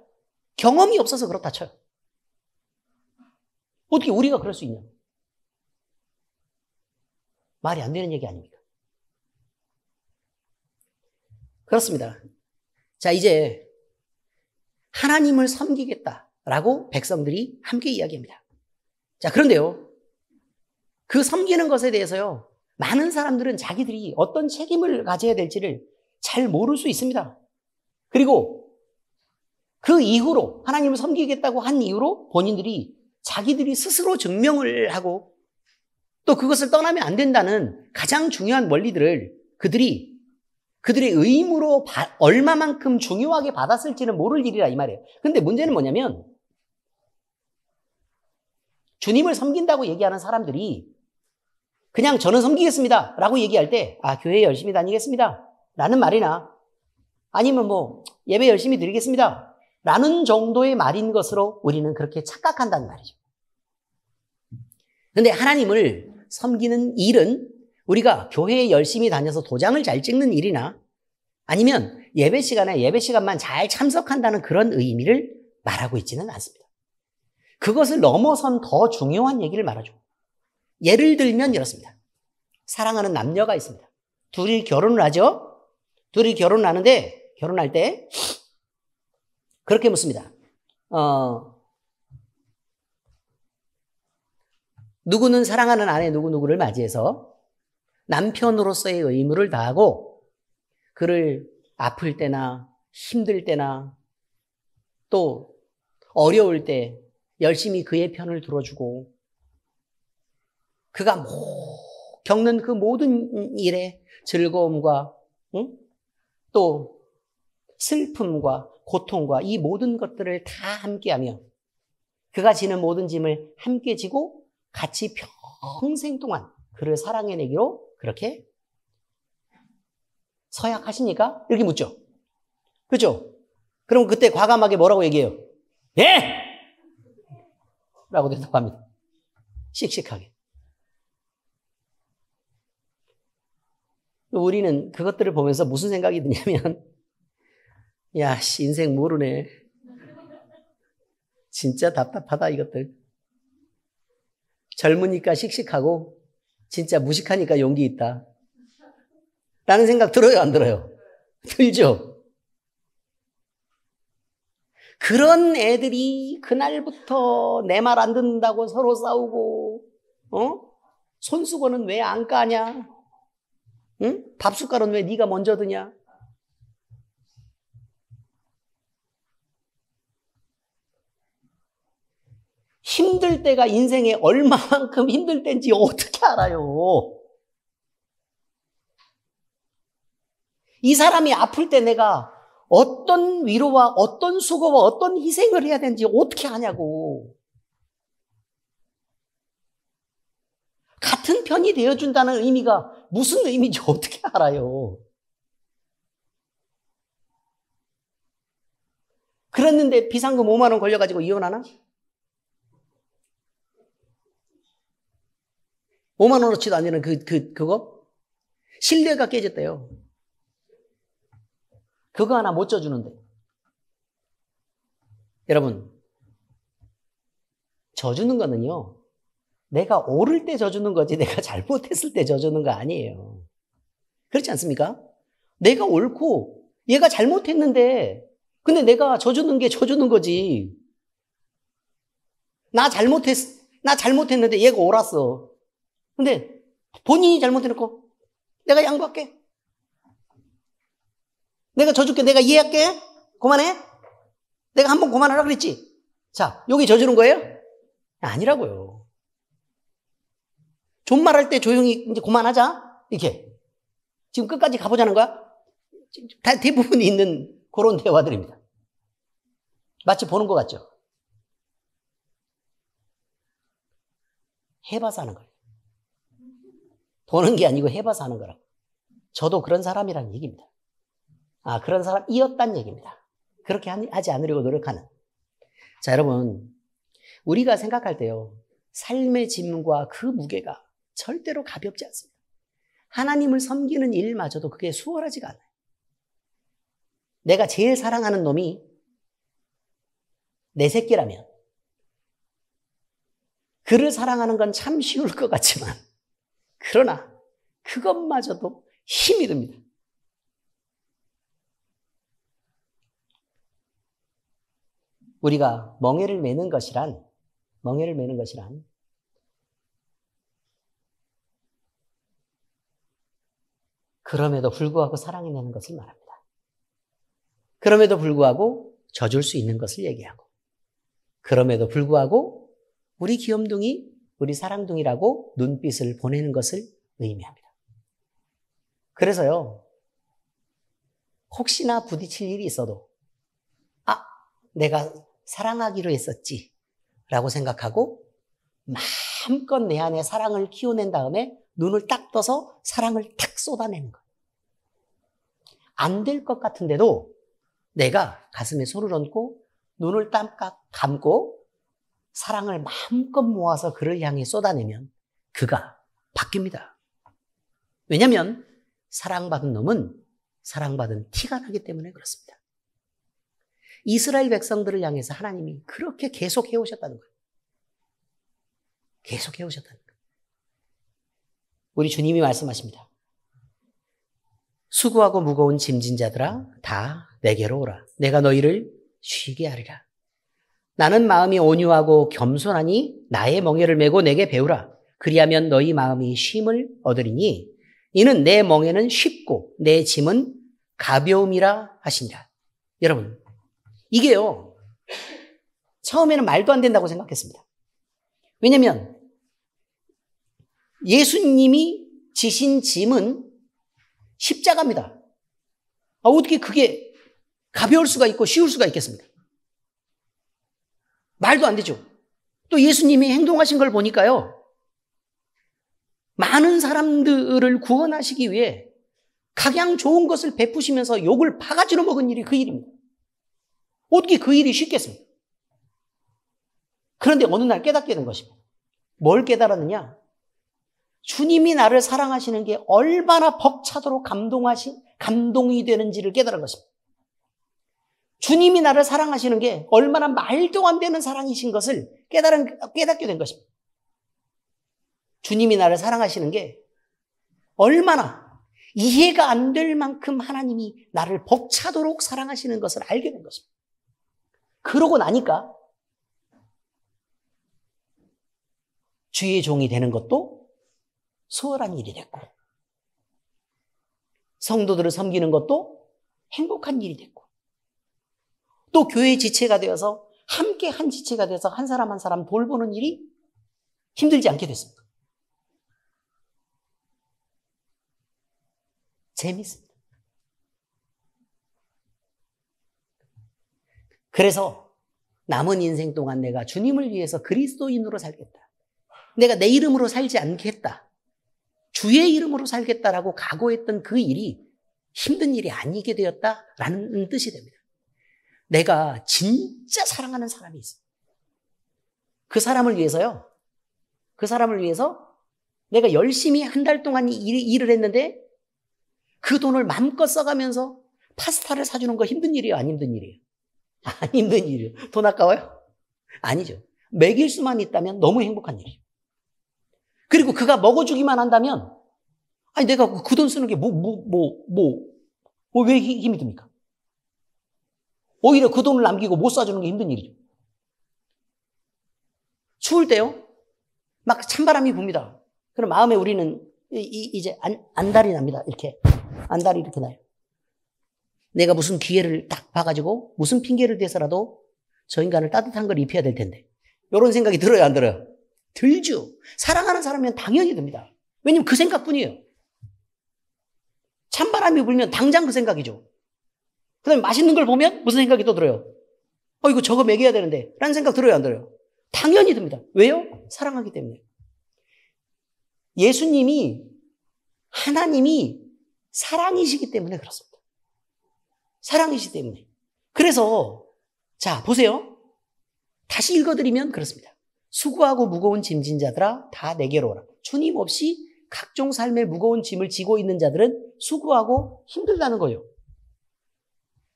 [SPEAKER 1] 경험이 없어서 그렇다 쳐요. 어떻게 우리가 그럴 수 있냐고. 말이 안 되는 얘기 아닙니까? 그렇습니다. 자, 이제 하나님을 섬기겠다라고 백성들이 함께 이야기합니다. 자, 그런데요. 그 섬기는 것에 대해서요. 많은 사람들은 자기들이 어떤 책임을 가져야 될지를 잘 모를 수 있습니다. 그리고 그 이후로 하나님을 섬기겠다고 한 이후로 본인들이 자기들이 스스로 증명을 하고 또 그것을 떠나면 안 된다는 가장 중요한 원리들을 그들의 의무로 얼마만큼 중요하게 받았을지는 모를 일이라 이 말이에요. 근데 문제는 뭐냐면 주님을 섬긴다고 얘기하는 사람들이 그냥 저는 섬기겠습니다 라고 얘기할 때 교회 열심히 다니겠습니다 라는 말이나 아니면 예배 열심히 드리겠습니다 라는 정도의 말인 것으로 우리는 그렇게 착각한다는 말이죠. 그런데 하나님을 섬기는 일은 우리가 교회에 열심히 다녀서 도장을 잘 찍는 일이나 아니면 예배 시간만 잘 참석한다는 그런 의미를 말하고 있지는 않습니다. 그것을 넘어선 더 중요한 얘기를 말하죠. 예를 들면 이렇습니다. 사랑하는 남녀가 있습니다. 둘이 결혼을 하죠. 둘이 결혼을 하는데 결혼할 때 그렇게 묻습니다. 누구는 사랑하는 아내 누구누구를 맞이해서 남편으로서의 의무를 다하고 그를 아플 때나 힘들 때나 또 어려울 때 열심히 그의 편을 들어주고 그가 겪는 그 모든 일에 즐거움과 또 슬픔과 고통과 이 모든 것들을 다 함께하며 그가 지는 모든 짐을 함께 지고 같이 평생 동안 그를 사랑해내기로 그렇게 서약하십니까? 이렇게 묻죠. 그렇죠? 그럼 그때 과감하게 뭐라고 얘기해요? 예! 라고 대답합니다. 씩씩하게. 우리는 그것들을 보면서 무슨 생각이 드냐면 야, 인생 모르네. 진짜 답답하다 이것들. 젊으니까 씩씩하고 진짜 무식하니까 용기 있다. 라는 생각 들어요, 안 들어요? 들죠? 그런 애들이 그날부터 내 말 안 듣는다고 서로 싸우고, 손수건은 왜 안 까냐? 응? 밥숟갈은 왜 네가 먼저 드냐? 힘들 때가 인생에 얼마만큼 힘들 때인지 어떻게 알아요? 이 사람이 아플 때 내가 어떤 위로와 어떤 수고와 어떤 희생을 해야 되는지 어떻게 아냐고. 같은 편이 되어준다는 의미가 무슨 의미인지 어떻게 알아요? 그랬는데 비상금 5만 원 걸려가지고 이혼하나? 5만 원어치도 안 되는 그거? 신뢰가 깨졌대요. 그거 하나 못 져주는데. 여러분, 져주는 거는요, 내가 옳을 때 져주는 거지 내가 잘못했을 때 져주는 거 아니에요. 그렇지 않습니까? 내가 옳고 얘가 잘못했는데 근데 내가 져주는 게 져주는 거지. 나 잘못했는데 얘가 옳았어. 근데 본인이 잘못해놓고 내가 양보할게. 내가 져줄게. 내가 이해할게. 그만해. 내가 한번 그만하라 그랬지. 자, 여기 져주는 거예요? 아니라고요. 존말할 때 조용히 이제 그만하자. 이렇게. 지금 끝까지 가보자는 거야? 다 대부분 있는 그런 대화들입니다. 마치 보는 것 같죠? 해봐서 하는 거예요. 보는 게 아니고 해봐서 하는 거라고. 저도 그런 사람이라는 얘기입니다. 그런 사람이었단 얘기입니다. 그렇게 하지 않으려고 노력하는. 자, 여러분, 우리가 생각할 때요, 삶의 짐과 그 무게가 절대로 가볍지 않습니다. 하나님을 섬기는 일마저도 그게 수월하지가 않아요. 내가 제일 사랑하는 놈이 내 새끼라면 그를 사랑하는 건 참 쉬울 것 같지만 그러나 그것마저도 힘이 듭니다. 우리가 멍에를 매는 것이란 그럼에도 불구하고 사랑해내는 것을 말합니다. 그럼에도 불구하고 져줄 수 있는 것을 얘기하고, 그럼에도 불구하고 우리 귀염둥이, 우리 사랑둥이라고 눈빛을 보내는 것을 의미합니다. 그래서요, 혹시나 부딪힐 일이 있어도 내가 사랑하기로 했었지 라고 생각하고 마음껏 내 안에 사랑을 키워낸 다음에 눈을 딱 떠서 사랑을 탁 쏟아내는 거예요. 안 될 것 같은데도 내가 가슴에 손을 얹고 눈을 딱 감고 사랑을 마음껏 모아서 그를 향해 쏟아내면 그가 바뀝니다. 왜냐하면 사랑받은 놈은 사랑받은 티가 나기 때문에 그렇습니다. 이스라엘 백성들을 향해서 하나님이 그렇게 계속 해오셨다는 거예요. 계속 해오셨다는 거예요. 우리 주님이 말씀하십니다. 수고하고 무거운 짐진 자들아 다 내게로 오라. 내가 너희를 쉬게 하리라. 나는 마음이 온유하고 겸손하니 나의 멍에를 메고 내게 배우라. 그리하면 너희 마음이 쉼을 얻으리니 이는 내 멍에는 쉽고 내 짐은 가벼움이라 하신다. 여러분, 이게요, 처음에는 말도 안 된다고 생각했습니다. 왜냐하면 예수님이 지신 짐은 십자가입니다. 어떻게 그게 가벼울 수가 있고 쉬울 수가 있겠습니까? 말도 안 되죠. 또 예수님이 행동하신 걸 보니까요, 많은 사람들을 구원하시기 위해 각양 좋은 것을 베푸시면서 욕을 바가지로 먹은 일이 그 일입니다. 어떻게 그 일이 쉽겠습니까? 그런데 어느 날 깨닫게 된 것입니다. 뭘 깨달았느냐? 주님이 나를 사랑하시는 게 얼마나 벅차도록 감동이 되는지를 깨달은 것입니다. 주님이 나를 사랑하시는 게 얼마나 말도 안 되는 사랑이신 것을 깨닫게 된 것입니다. 주님이 나를 사랑하시는 게 얼마나 이해가 안 될 만큼 하나님이 나를 벅차도록 사랑하시는 것을 알게 된 것입니다. 그러고 나니까 주의 종이 되는 것도 수월한 일이 됐고, 성도들을 섬기는 것도 행복한 일이 됐고, 또 교회 지체가 되어서 함께 한 지체가 돼서 한 사람 한 사람 돌보는 일이 힘들지 않게 됐습니다. 재밌습니다. 그래서 남은 인생 동안 내가 주님을 위해서 그리스도인으로 살겠다. 내가 내 이름으로 살지 않겠다. 주의 이름으로 살겠다라고 각오했던 그 일이 힘든 일이 아니게 되었다라는 뜻이 됩니다. 내가 진짜 사랑하는 사람이 있어요. 그 사람을 위해서요. 그 사람을 위해서 내가 열심히 한 달 동안 일을 했는데 그 돈을 마음껏 써가면서 파스타를 사주는 거 힘든 일이에요? 안 힘든 일이에요? 안 힘든 일이에요. 돈 아까워요? 아니죠. 먹일 수만 있다면 너무 행복한 일이에요. 그리고 그가 먹어주기만 한다면, 아니, 내가 그 돈 쓰는 게 왜 힘이 듭니까? 오히려 그 돈을 남기고 못 사주는 게 힘든 일이죠. 추울 때요, 막 찬바람이 붑니다. 그럼 마음에 우리는 이제 안달이 납니다. 이렇게. 안달이 이렇게 나요. 내가 무슨 기회를 딱 봐가지고 무슨 핑계를 대서라도 저 인간을 따뜻한 걸 입혀야 될 텐데. 이런 생각이 들어요, 안 들어요? 들죠. 사랑하는 사람이면 당연히 듭니다. 왜냐면 그 생각뿐이에요. 찬바람이 불면 당장 그 생각이죠. 그 다음에 맛있는 걸 보면 무슨 생각이 또 들어요? 이거 저거 먹여야 되는데 라는 생각 들어요, 안 들어요? 당연히 듭니다. 왜요? 사랑하기 때문에. 예수님이, 하나님이 사랑이시기 때문에 그렇습니다. 사랑이시기 때문에. 그래서 자, 보세요. 다시 읽어드리면 그렇습니다. 수고하고 무거운 짐진 자들아 다 내게로 오라. 주님 없이 각종 삶의 무거운 짐을 지고 있는 자들은 수고하고 힘들다는 거예요.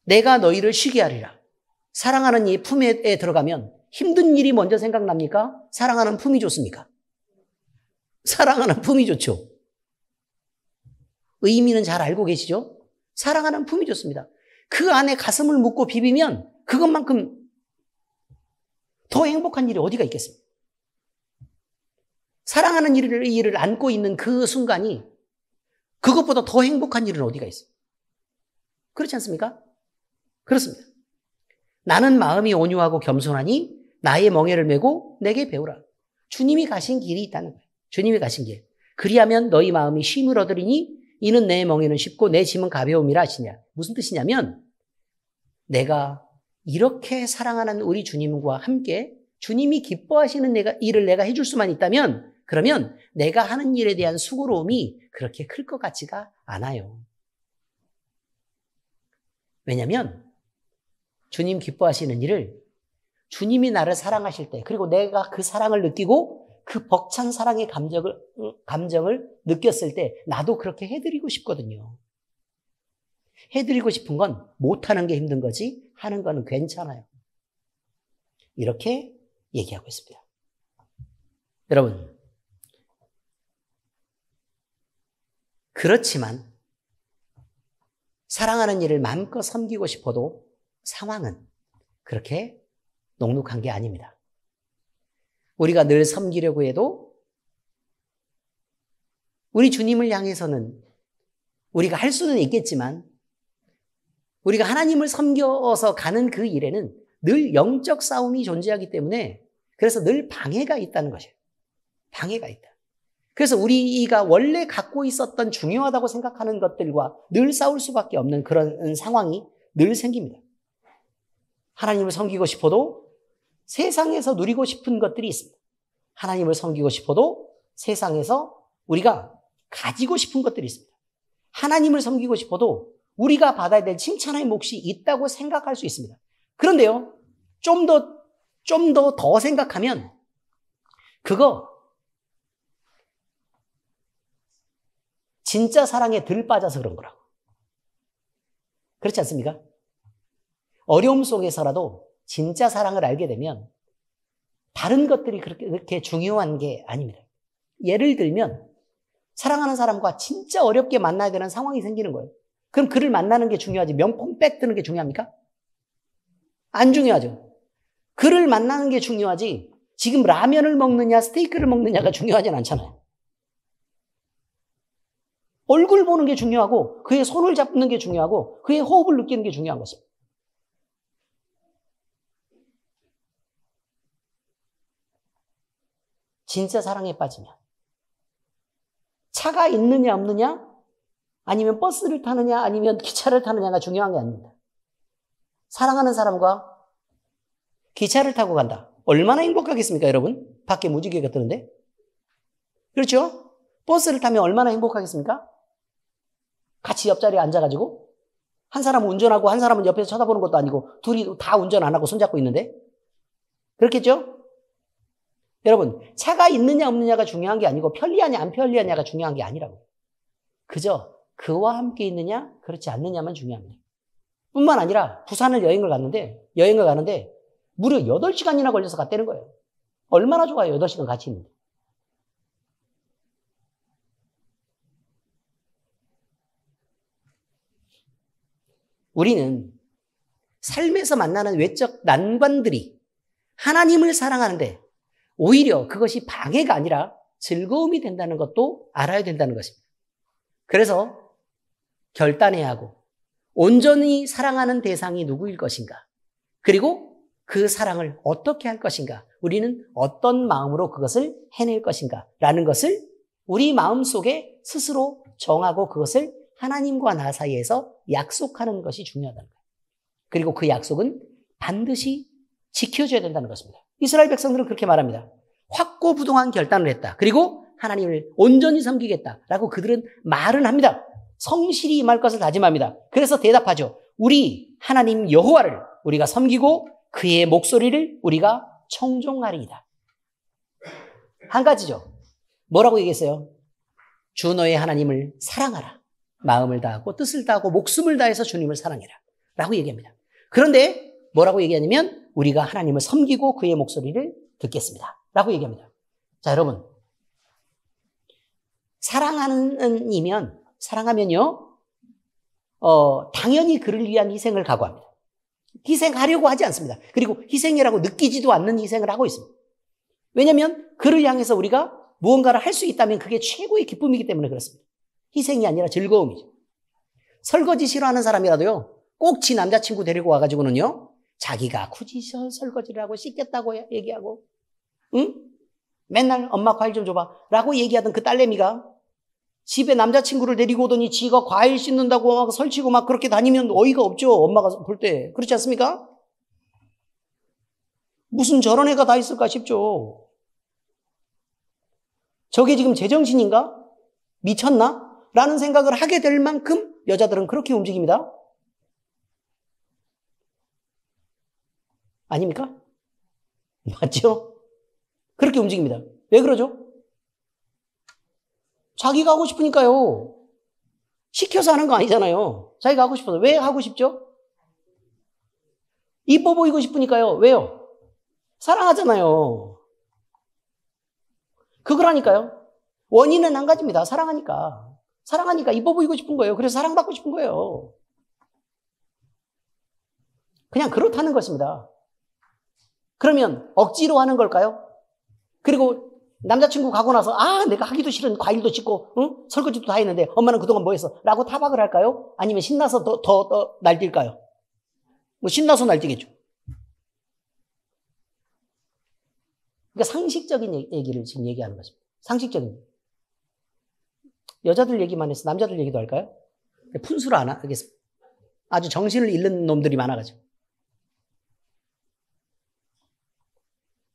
[SPEAKER 1] 내가 너희를 쉬게 하리라. 사랑하는 이 품에 들어가면 힘든 일이 먼저 생각납니까? 사랑하는 품이 좋습니까? 사랑하는 품이 좋죠. 의미는 잘 알고 계시죠? 사랑하는 품이 좋습니다. 그 안에 가슴을 묻고 비비면 그것만큼 더 행복한 일이 어디가 있겠습니까? 사랑하는 일을 안고 있는 그 순간이 그것보다 더 행복한 일은 어디가 있어요? 그렇지 않습니까? 그렇습니다. 나는 마음이 온유하고 겸손하니 나의 멍에를 메고 내게 배우라. 주님이 가신 길이 있다는 거예요. 주님이 가신 길. 그리하면 너희 마음이 쉼을 얻으리니 이는 내 멍에는 쉽고 내 짐은 가벼움이라 하시냐. 무슨 뜻이냐면 내가 이렇게 사랑하는 우리 주님과 함께 주님이 기뻐하시는 일을 내가 해줄 수만 있다면 그러면 내가 하는 일에 대한 수고로움이 그렇게 클 것 같지가 않아요. 왜냐하면 주님 기뻐하시는 일을 주님이 나를 사랑하실 때 그리고 내가 그 사랑을 느끼고 그 벅찬 사랑의 감정을 느꼈을 때 나도 그렇게 해드리고 싶거든요. 해드리고 싶은 건 못하는 게 힘든 거지 하는 거는 괜찮아요. 이렇게 얘기하고 있습니다. 여러분, 그렇지만 사랑하는 일을 마음껏 섬기고 싶어도 상황은 그렇게 녹록한 게 아닙니다. 우리가 늘 섬기려고 해도 우리 주님을 향해서는 우리가 할 수는 있겠지만 우리가 하나님을 섬겨서 가는 그 일에는 늘 영적 싸움이 존재하기 때문에 그래서 늘 방해가 있다는 것이에요. 방해가 있다. 그래서 우리가 원래 갖고 있었던 중요하다고 생각하는 것들과 늘 싸울 수밖에 없는 그런 상황이 늘 생깁니다. 하나님을 섬기고 싶어도 세상에서 누리고 싶은 것들이 있습니다. 하나님을 섬기고 싶어도 세상에서 우리가 가지고 싶은 것들이 있습니다. 하나님을 섬기고 싶어도 우리가 받아야 될 칭찬의 몫이 있다고 생각할 수 있습니다. 그런데요, 좀 더 생각하면 그거 진짜 사랑에 덜 빠져서 그런 거라고. 그렇지 않습니까? 어려움 속에서라도 진짜 사랑을 알게 되면 다른 것들이 그렇게 중요한 게 아닙니다. 예를 들면 사랑하는 사람과 진짜 어렵게 만나야 되는 상황이 생기는 거예요. 그럼 그를 만나는 게 중요하지 명품 백 드는 게 중요합니까? 안 중요하죠. 그를 만나는 게 중요하지 지금 라면을 먹느냐 스테이크를 먹느냐가 중요하진 않잖아요. 얼굴 보는 게 중요하고 그의 손을 잡는 게 중요하고 그의 호흡을 느끼는 게 중요한 것입니다. 진짜 사랑에 빠지면 차가 있느냐 없느냐 아니면 버스를 타느냐 아니면 기차를 타느냐가 중요한 게 아닙니다. 사랑하는 사람과 기차를 타고 간다. 얼마나 행복하겠습니까, 여러분? 밖에 무지개가 뜨는데. 그렇죠? 버스를 타면 얼마나 행복하겠습니까? 같이 옆자리에 앉아가지고 한 사람은 운전하고 한 사람은 옆에서 쳐다보는 것도 아니고 둘이 다 운전 안 하고 손잡고 있는데 그렇겠죠? 여러분, 차가 있느냐 없느냐가 중요한 게 아니고 편리하냐 안 편리하냐가 중요한 게 아니라고. 그저 그와 함께 있느냐 그렇지 않느냐만 중요합니다. 뿐만 아니라 부산을 여행을 가는데 무려 8시간이나 걸려서 갔다는 거예요. 얼마나 좋아요, 8시간 같이 있는데. 우리는 삶에서 만나는 외적 난관들이 하나님을 사랑하는데 오히려 그것이 방해가 아니라 즐거움이 된다는 것도 알아야 된다는 것입니다. 그래서 결단해야 하고 온전히 사랑하는 대상이 누구일 것인가? 그리고 그 사랑을 어떻게 할 것인가? 우리는 어떤 마음으로 그것을 해낼 것인가? 라는 것을 우리 마음속에 스스로 정하고 그것을 하나님과 나 사이에서 약속하는 것이 중요하다는 거예요. 그리고 그 약속은 반드시 지켜줘야 된다는 것입니다. 이스라엘 백성들은 그렇게 말합니다. 확고부동한 결단을 했다. 그리고 하나님을 온전히 섬기겠다라고 그들은 말은 합니다. 성실히 임할 것을 다짐합니다. 그래서 대답하죠. 우리 하나님 여호와를 우리가 섬기고 그의 목소리를 우리가 청종하리이다. 한 가지죠. 뭐라고 얘기했어요? 주 너의 하나님을 사랑하라. 마음을 다하고 뜻을 다하고 목숨을 다해서 주님을 사랑해라. 라고 얘기합니다. 그런데 뭐라고 얘기하냐면 우리가 하나님을 섬기고 그의 목소리를 듣겠습니다. 라고 얘기합니다. 자, 여러분. 사랑하면요, 당연히 그를 위한 희생을 각오합니다. 희생하려고 하지 않습니다. 그리고 희생이라고 느끼지도 않는 희생을 하고 있습니다. 왜냐하면 그를 향해서 우리가 무언가를 할 수 있다면 그게 최고의 기쁨이기 때문에 그렇습니다. 희생이 아니라 즐거움이죠. 설거지 싫어하는 사람이라도요, 꼭 지 남자친구 데리고 와가지고는요, 자기가 굳이 설거지를 하고 씻겠다고 얘기하고, 응? 맨날 엄마 과일 좀 줘봐 라고 얘기하던 그 딸내미가 집에 남자친구를 데리고 오더니 지가 과일 씻는다고 막 설치고 막 그렇게 다니면 어이가 없죠. 엄마가 볼 때. 그렇지 않습니까? 무슨 저런 애가 다 있을까 싶죠. 저게 지금 제정신인가? 미쳤나? 라는 생각을 하게 될 만큼 여자들은 그렇게 움직입니다. 아닙니까? 맞죠? 그렇게 움직입니다. 왜 그러죠? 자기가 하고 싶으니까요. 시켜서 하는 거 아니잖아요. 자기가 하고 싶어서. 왜 하고 싶죠? 이뻐 보이고 싶으니까요. 왜요? 사랑하잖아요. 그거라니까요. 원인은 한 가지입니다. 사랑하니까. 사랑하니까 이뻐 보이고 싶은 거예요. 그래서 사랑받고 싶은 거예요. 그냥 그렇다는 것입니다. 그러면 억지로 하는 걸까요? 그리고 남자친구 가고 나서 내가 하기도 싫은 과일도 씻고 응? 설거지도 다 했는데 엄마는 그동안 뭐 했어? 라고 타박을 할까요? 아니면 신나서 더 날뛸까요? 뭐 신나서 날뛰겠죠. 그러니까 상식적인 얘기를 지금 얘기하는 것입니다. 상식적인. 여자들 얘기만 해서 남자들 얘기도 할까요? 푼수를 안 하겠습니다. 아주 정신을 잃는 놈들이 많아가지고.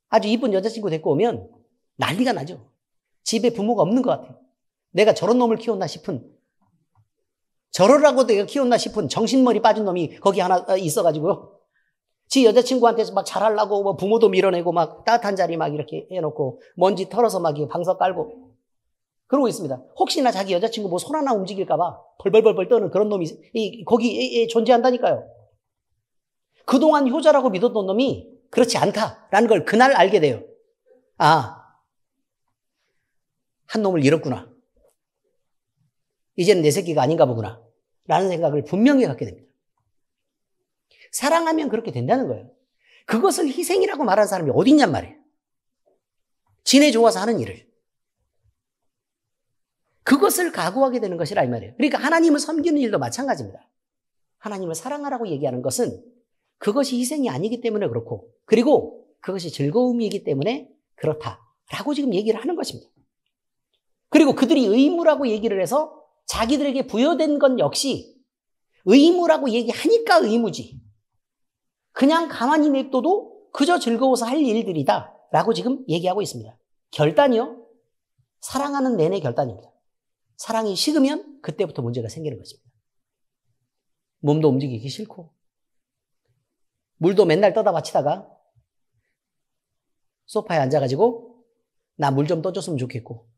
[SPEAKER 1] 아주 이쁜 여자친구 데리고 오면 난리가 나죠. 집에 부모가 없는 것 같아요. 내가 저런 놈을 키웠나 싶은, 저러라고 내가 키웠나 싶은 정신머리 빠진 놈이 거기 하나 있어가지고요. 지 여자친구한테서 막 잘하려고 뭐 부모도 밀어내고 막 따뜻한 자리 막 이렇게 해놓고 먼지 털어서 막 방석 깔고 그러고 있습니다. 혹시나 자기 여자친구 뭐 손 하나 움직일까봐 벌벌벌벌 떠는 그런 놈이 거기 존재한다니까요. 그동안 효자라고 믿었던 놈이 그렇지 않다라는 걸 그날 알게 돼요. 한 놈을 잃었구나. 이제는 내 새끼가 아닌가 보구나. 라는 생각을 분명히 갖게 됩니다. 사랑하면 그렇게 된다는 거예요. 그것을 희생이라고 말하는 사람이 어디 있냔 말이에요. 지네 좋아서 하는 일을. 그것을 각오하게 되는 것이라 이 말이에요. 그러니까 하나님을 섬기는 일도 마찬가지입니다. 하나님을 사랑하라고 얘기하는 것은 그것이 희생이 아니기 때문에 그렇고, 그리고 그것이 즐거움이기 때문에 그렇다라고 지금 얘기를 하는 것입니다. 그리고 그들이 의무라고 얘기를 해서 자기들에게 부여된 건 역시 의무라고 얘기하니까 의무지. 그냥 가만히 냅둬도 그저 즐거워서 할 일들이다 라고 지금 얘기하고 있습니다. 결단이요? 사랑하는 내내 결단입니다. 사랑이 식으면 그때부터 문제가 생기는 것입니다. 몸도 움직이기 싫고 물도 맨날 떠다 바치다가 소파에 앉아가지고 나 물 좀 떠줬으면 좋겠고,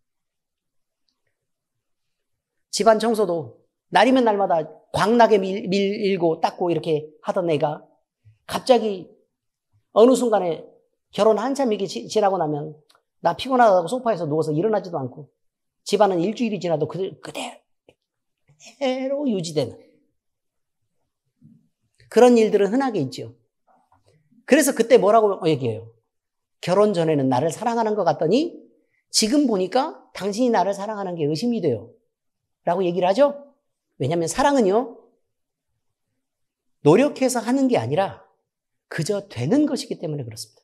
[SPEAKER 1] 집안 청소도 날이면 날마다 광나게 밀고 닦고 이렇게 하던 애가 갑자기 어느 순간에 결혼 한참 이렇게 지나고 나면 나 피곤하다고 소파에서 누워서 일어나지도 않고 집안은 일주일이 지나도 그대로 유지되는 그런 일들은 흔하게 있죠. 그래서 그때 뭐라고 얘기해요? 결혼 전에는 나를 사랑하는 것 같더니 지금 보니까 당신이 나를 사랑하는 게 의심이 돼요 라고 얘기를 하죠. 왜냐하면 사랑은요, 노력해서 하는 게 아니라 그저 되는 것이기 때문에 그렇습니다.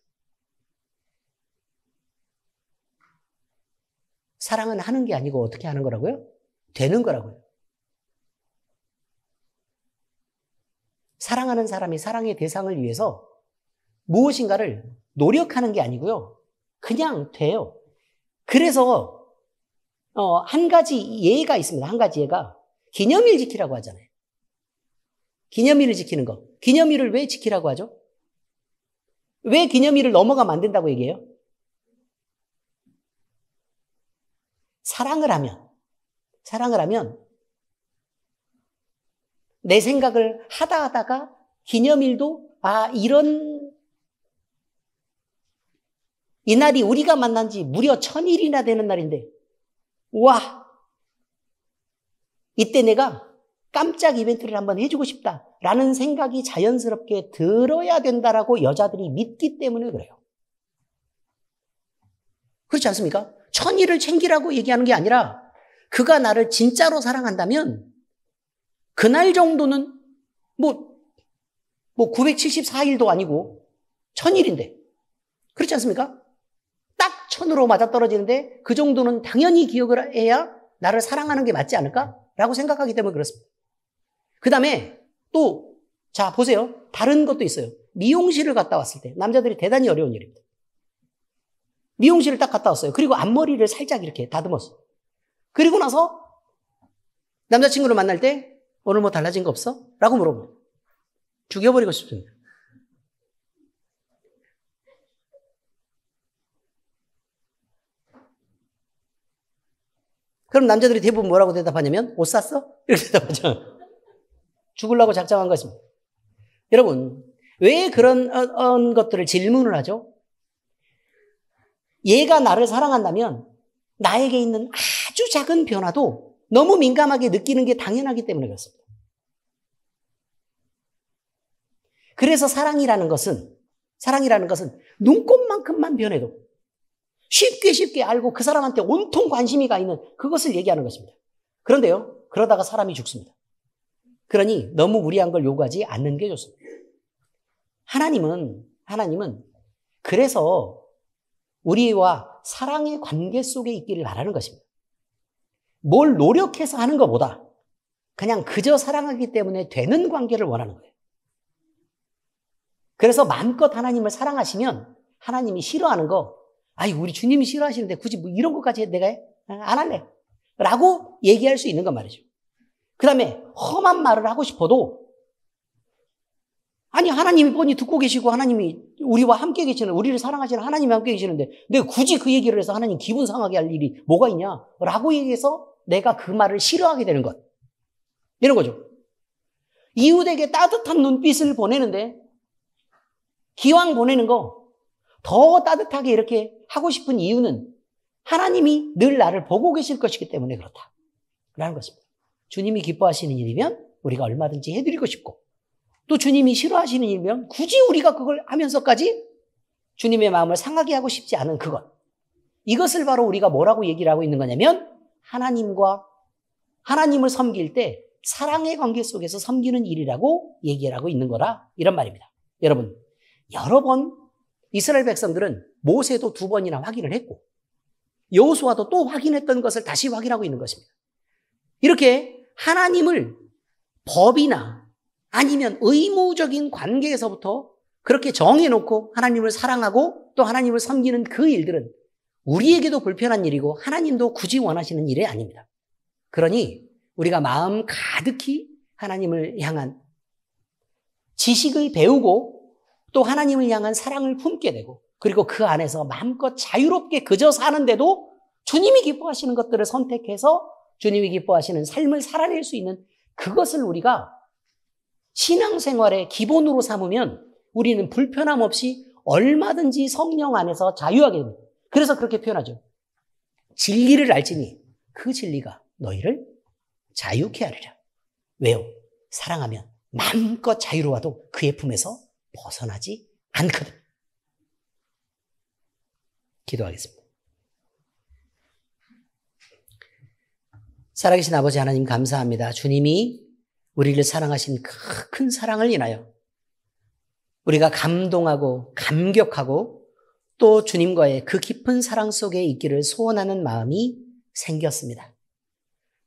[SPEAKER 1] 사랑은 하는 게 아니고 어떻게 하는 거라고요? 되는 거라고요. 사랑하는 사람이 사랑의 대상을 위해서 무엇인가를 노력하는 게 아니고요. 그냥 돼요. 그래서 한 가지 예가 있습니다. 한 가지 예가 기념일 지키라고 하잖아요. 기념일을 지키는 거. 기념일을 왜 지키라고 하죠? 왜 기념일을 넘어가면 안 된다고 얘기해요? 사랑을 하면 내 생각을 하다가 기념일도 이 날이 우리가 만난 지 무려 1000일이나 되는 날인데, 와, 이때 내가 깜짝 이벤트를 한번 해주고 싶다라는 생각이 자연스럽게 들어야 된다라고 여자들이 믿기 때문에 그래요. 그렇지 않습니까? 1000일을 챙기라고 얘기하는 게 아니라 그가 나를 진짜로 사랑한다면 그날 정도는 뭐 974일도 아니고 1000일인데, 그렇지 않습니까? 딱 1000으로 맞아떨어지는데 그 정도는 당연히 기억을 해야 나를 사랑하는 게 맞지 않을까라고 생각하기 때문에 그렇습니다. 그 다음에 또, 자, 보세요. 다른 것도 있어요. 미용실을 갔다 왔을 때 남자들이 대단히 어려운 일입니다. 미용실을 딱 갔다 왔어요. 그리고 앞머리를 살짝 이렇게 다듬었어요. 그리고 나서 남자친구를 만날 때 오늘 뭐 달라진 거 없어? 라고 물어보면 죽여버리고 싶습니다. 그럼 남자들이 대부분 뭐라고 대답하냐면 옷 샀어? 이렇게 대답하죠. 죽으려고 작정한 것입니다. 여러분, 왜 그런 것들을 질문을 하죠? 얘가 나를 사랑한다면 나에게 있는 아주 작은 변화도 너무 민감하게 느끼는 게 당연하기 때문에 그렇습니다. 그래서 사랑이라는 것은 눈꽃만큼만 변해도 쉽게 알고 그 사람한테 온통 관심이 가 있는 그것을 얘기하는 것입니다. 그런데요, 그러다가 사람이 죽습니다. 그러니 너무 무리한 걸 요구하지 않는 게 좋습니다. 하나님은 그래서 우리와 사랑의 관계 속에 있기를 바라는 것입니다. 뭘 노력해서 하는 것보다 그냥 그저 사랑하기 때문에 되는 관계를 원하는 거예요. 그래서 마음껏 하나님을 사랑하시면 하나님이 싫어하는 거, 우리 주님이 싫어하시는데 굳이 뭐 이런 것까지 내가 해? 안 할래 라고 얘기할 수 있는 건 말이죠. 그 다음에 험한 말을 하고 싶어도 하나님이 뻔히 듣고 계시고 하나님이 우리와 함께 계시는, 우리를 사랑하시는 하나님이 함께 계시는데 내가 굳이 그 얘기를 해서 하나님 기분 상하게 할 일이 뭐가 있냐 라고 얘기해서 내가 그 말을 싫어하게 되는 것, 이런 거죠. 이웃에게 따뜻한 눈빛을 보내는데 기왕 보내는 거 더 따뜻하게 이렇게 하고 싶은 이유는 하나님이 늘 나를 보고 계실 것이기 때문에 그렇다라는 것입니다. 주님이 기뻐하시는 일이면 우리가 얼마든지 해드리고 싶고, 또 주님이 싫어하시는 일이면 굳이 우리가 그걸 하면서까지 주님의 마음을 상하게 하고 싶지 않은 그것. 이것을 바로 우리가 뭐라고 얘기를 하고 있는 거냐면 하나님을 섬길 때 사랑의 관계 속에서 섬기는 일이라고 얘기를 하고 있는 거라 이런 말입니다. 여러분, 여러 번 이스라엘 백성들은 모세도 2번이나 확인을 했고 여호수아도 또 확인했던 것을 다시 확인하고 있는 것입니다. 이렇게 하나님을 법이나 아니면 의무적인 관계에서부터 그렇게 정해놓고 하나님을 사랑하고 또 하나님을 섬기는 그 일들은 우리에게도 불편한 일이고 하나님도 굳이 원하시는 일이 아닙니다. 그러니 우리가 마음 가득히 하나님을 향한 지식을 배우고 또 하나님을 향한 사랑을 품게 되고 그리고 그 안에서 마음껏 자유롭게 그저 사는데도 주님이 기뻐하시는 것들을 선택해서 주님이 기뻐하시는 삶을 살아낼 수 있는 그것을 우리가 신앙생활의 기본으로 삼으면 우리는 불편함 없이 얼마든지 성령 안에서 자유하게 됩니다. 그래서 그렇게 표현하죠. 진리를 알지니 그 진리가 너희를 자유케 하리라. 왜요? 사랑하면 마음껏 자유로워도 그의 품에서 벗어나지 않거든. 기도하겠습니다. 살아계신 아버지 하나님 감사합니다. 주님이 우리를 사랑하신 그 큰 사랑을 인하여 우리가 감동하고 감격하고 또 주님과의 그 깊은 사랑 속에 있기를 소원하는 마음이 생겼습니다.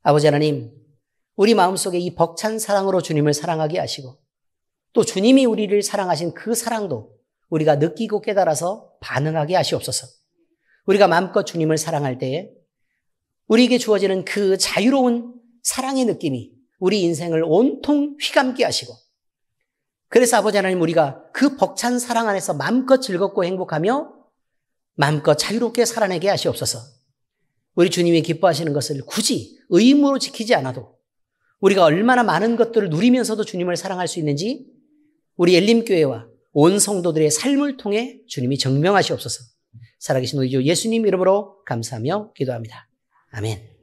[SPEAKER 1] 아버지 하나님, 우리 마음속에 이 벅찬 사랑으로 주님을 사랑하게 하시고 또 주님이 우리를 사랑하신 그 사랑도 우리가 느끼고 깨달아서 반응하게 하시옵소서. 우리가 마음껏 주님을 사랑할 때에 우리에게 주어지는 그 자유로운 사랑의 느낌이 우리 인생을 온통 휘감게 하시고 그래서 아버지 하나님 우리가 그 벅찬 사랑 안에서 마음껏 즐겁고 행복하며 마음껏 자유롭게 살아내게 하시옵소서. 우리 주님이 기뻐하시는 것을 굳이 의무로 지키지 않아도 우리가 얼마나 많은 것들을 누리면서도 주님을 사랑할 수 있는지 우리 엘림교회와 온 성도들의 삶을 통해 주님이 증명하시옵소서. 살아계신 우리 주 예수님 이름으로 감사하며 기도합니다. 아멘.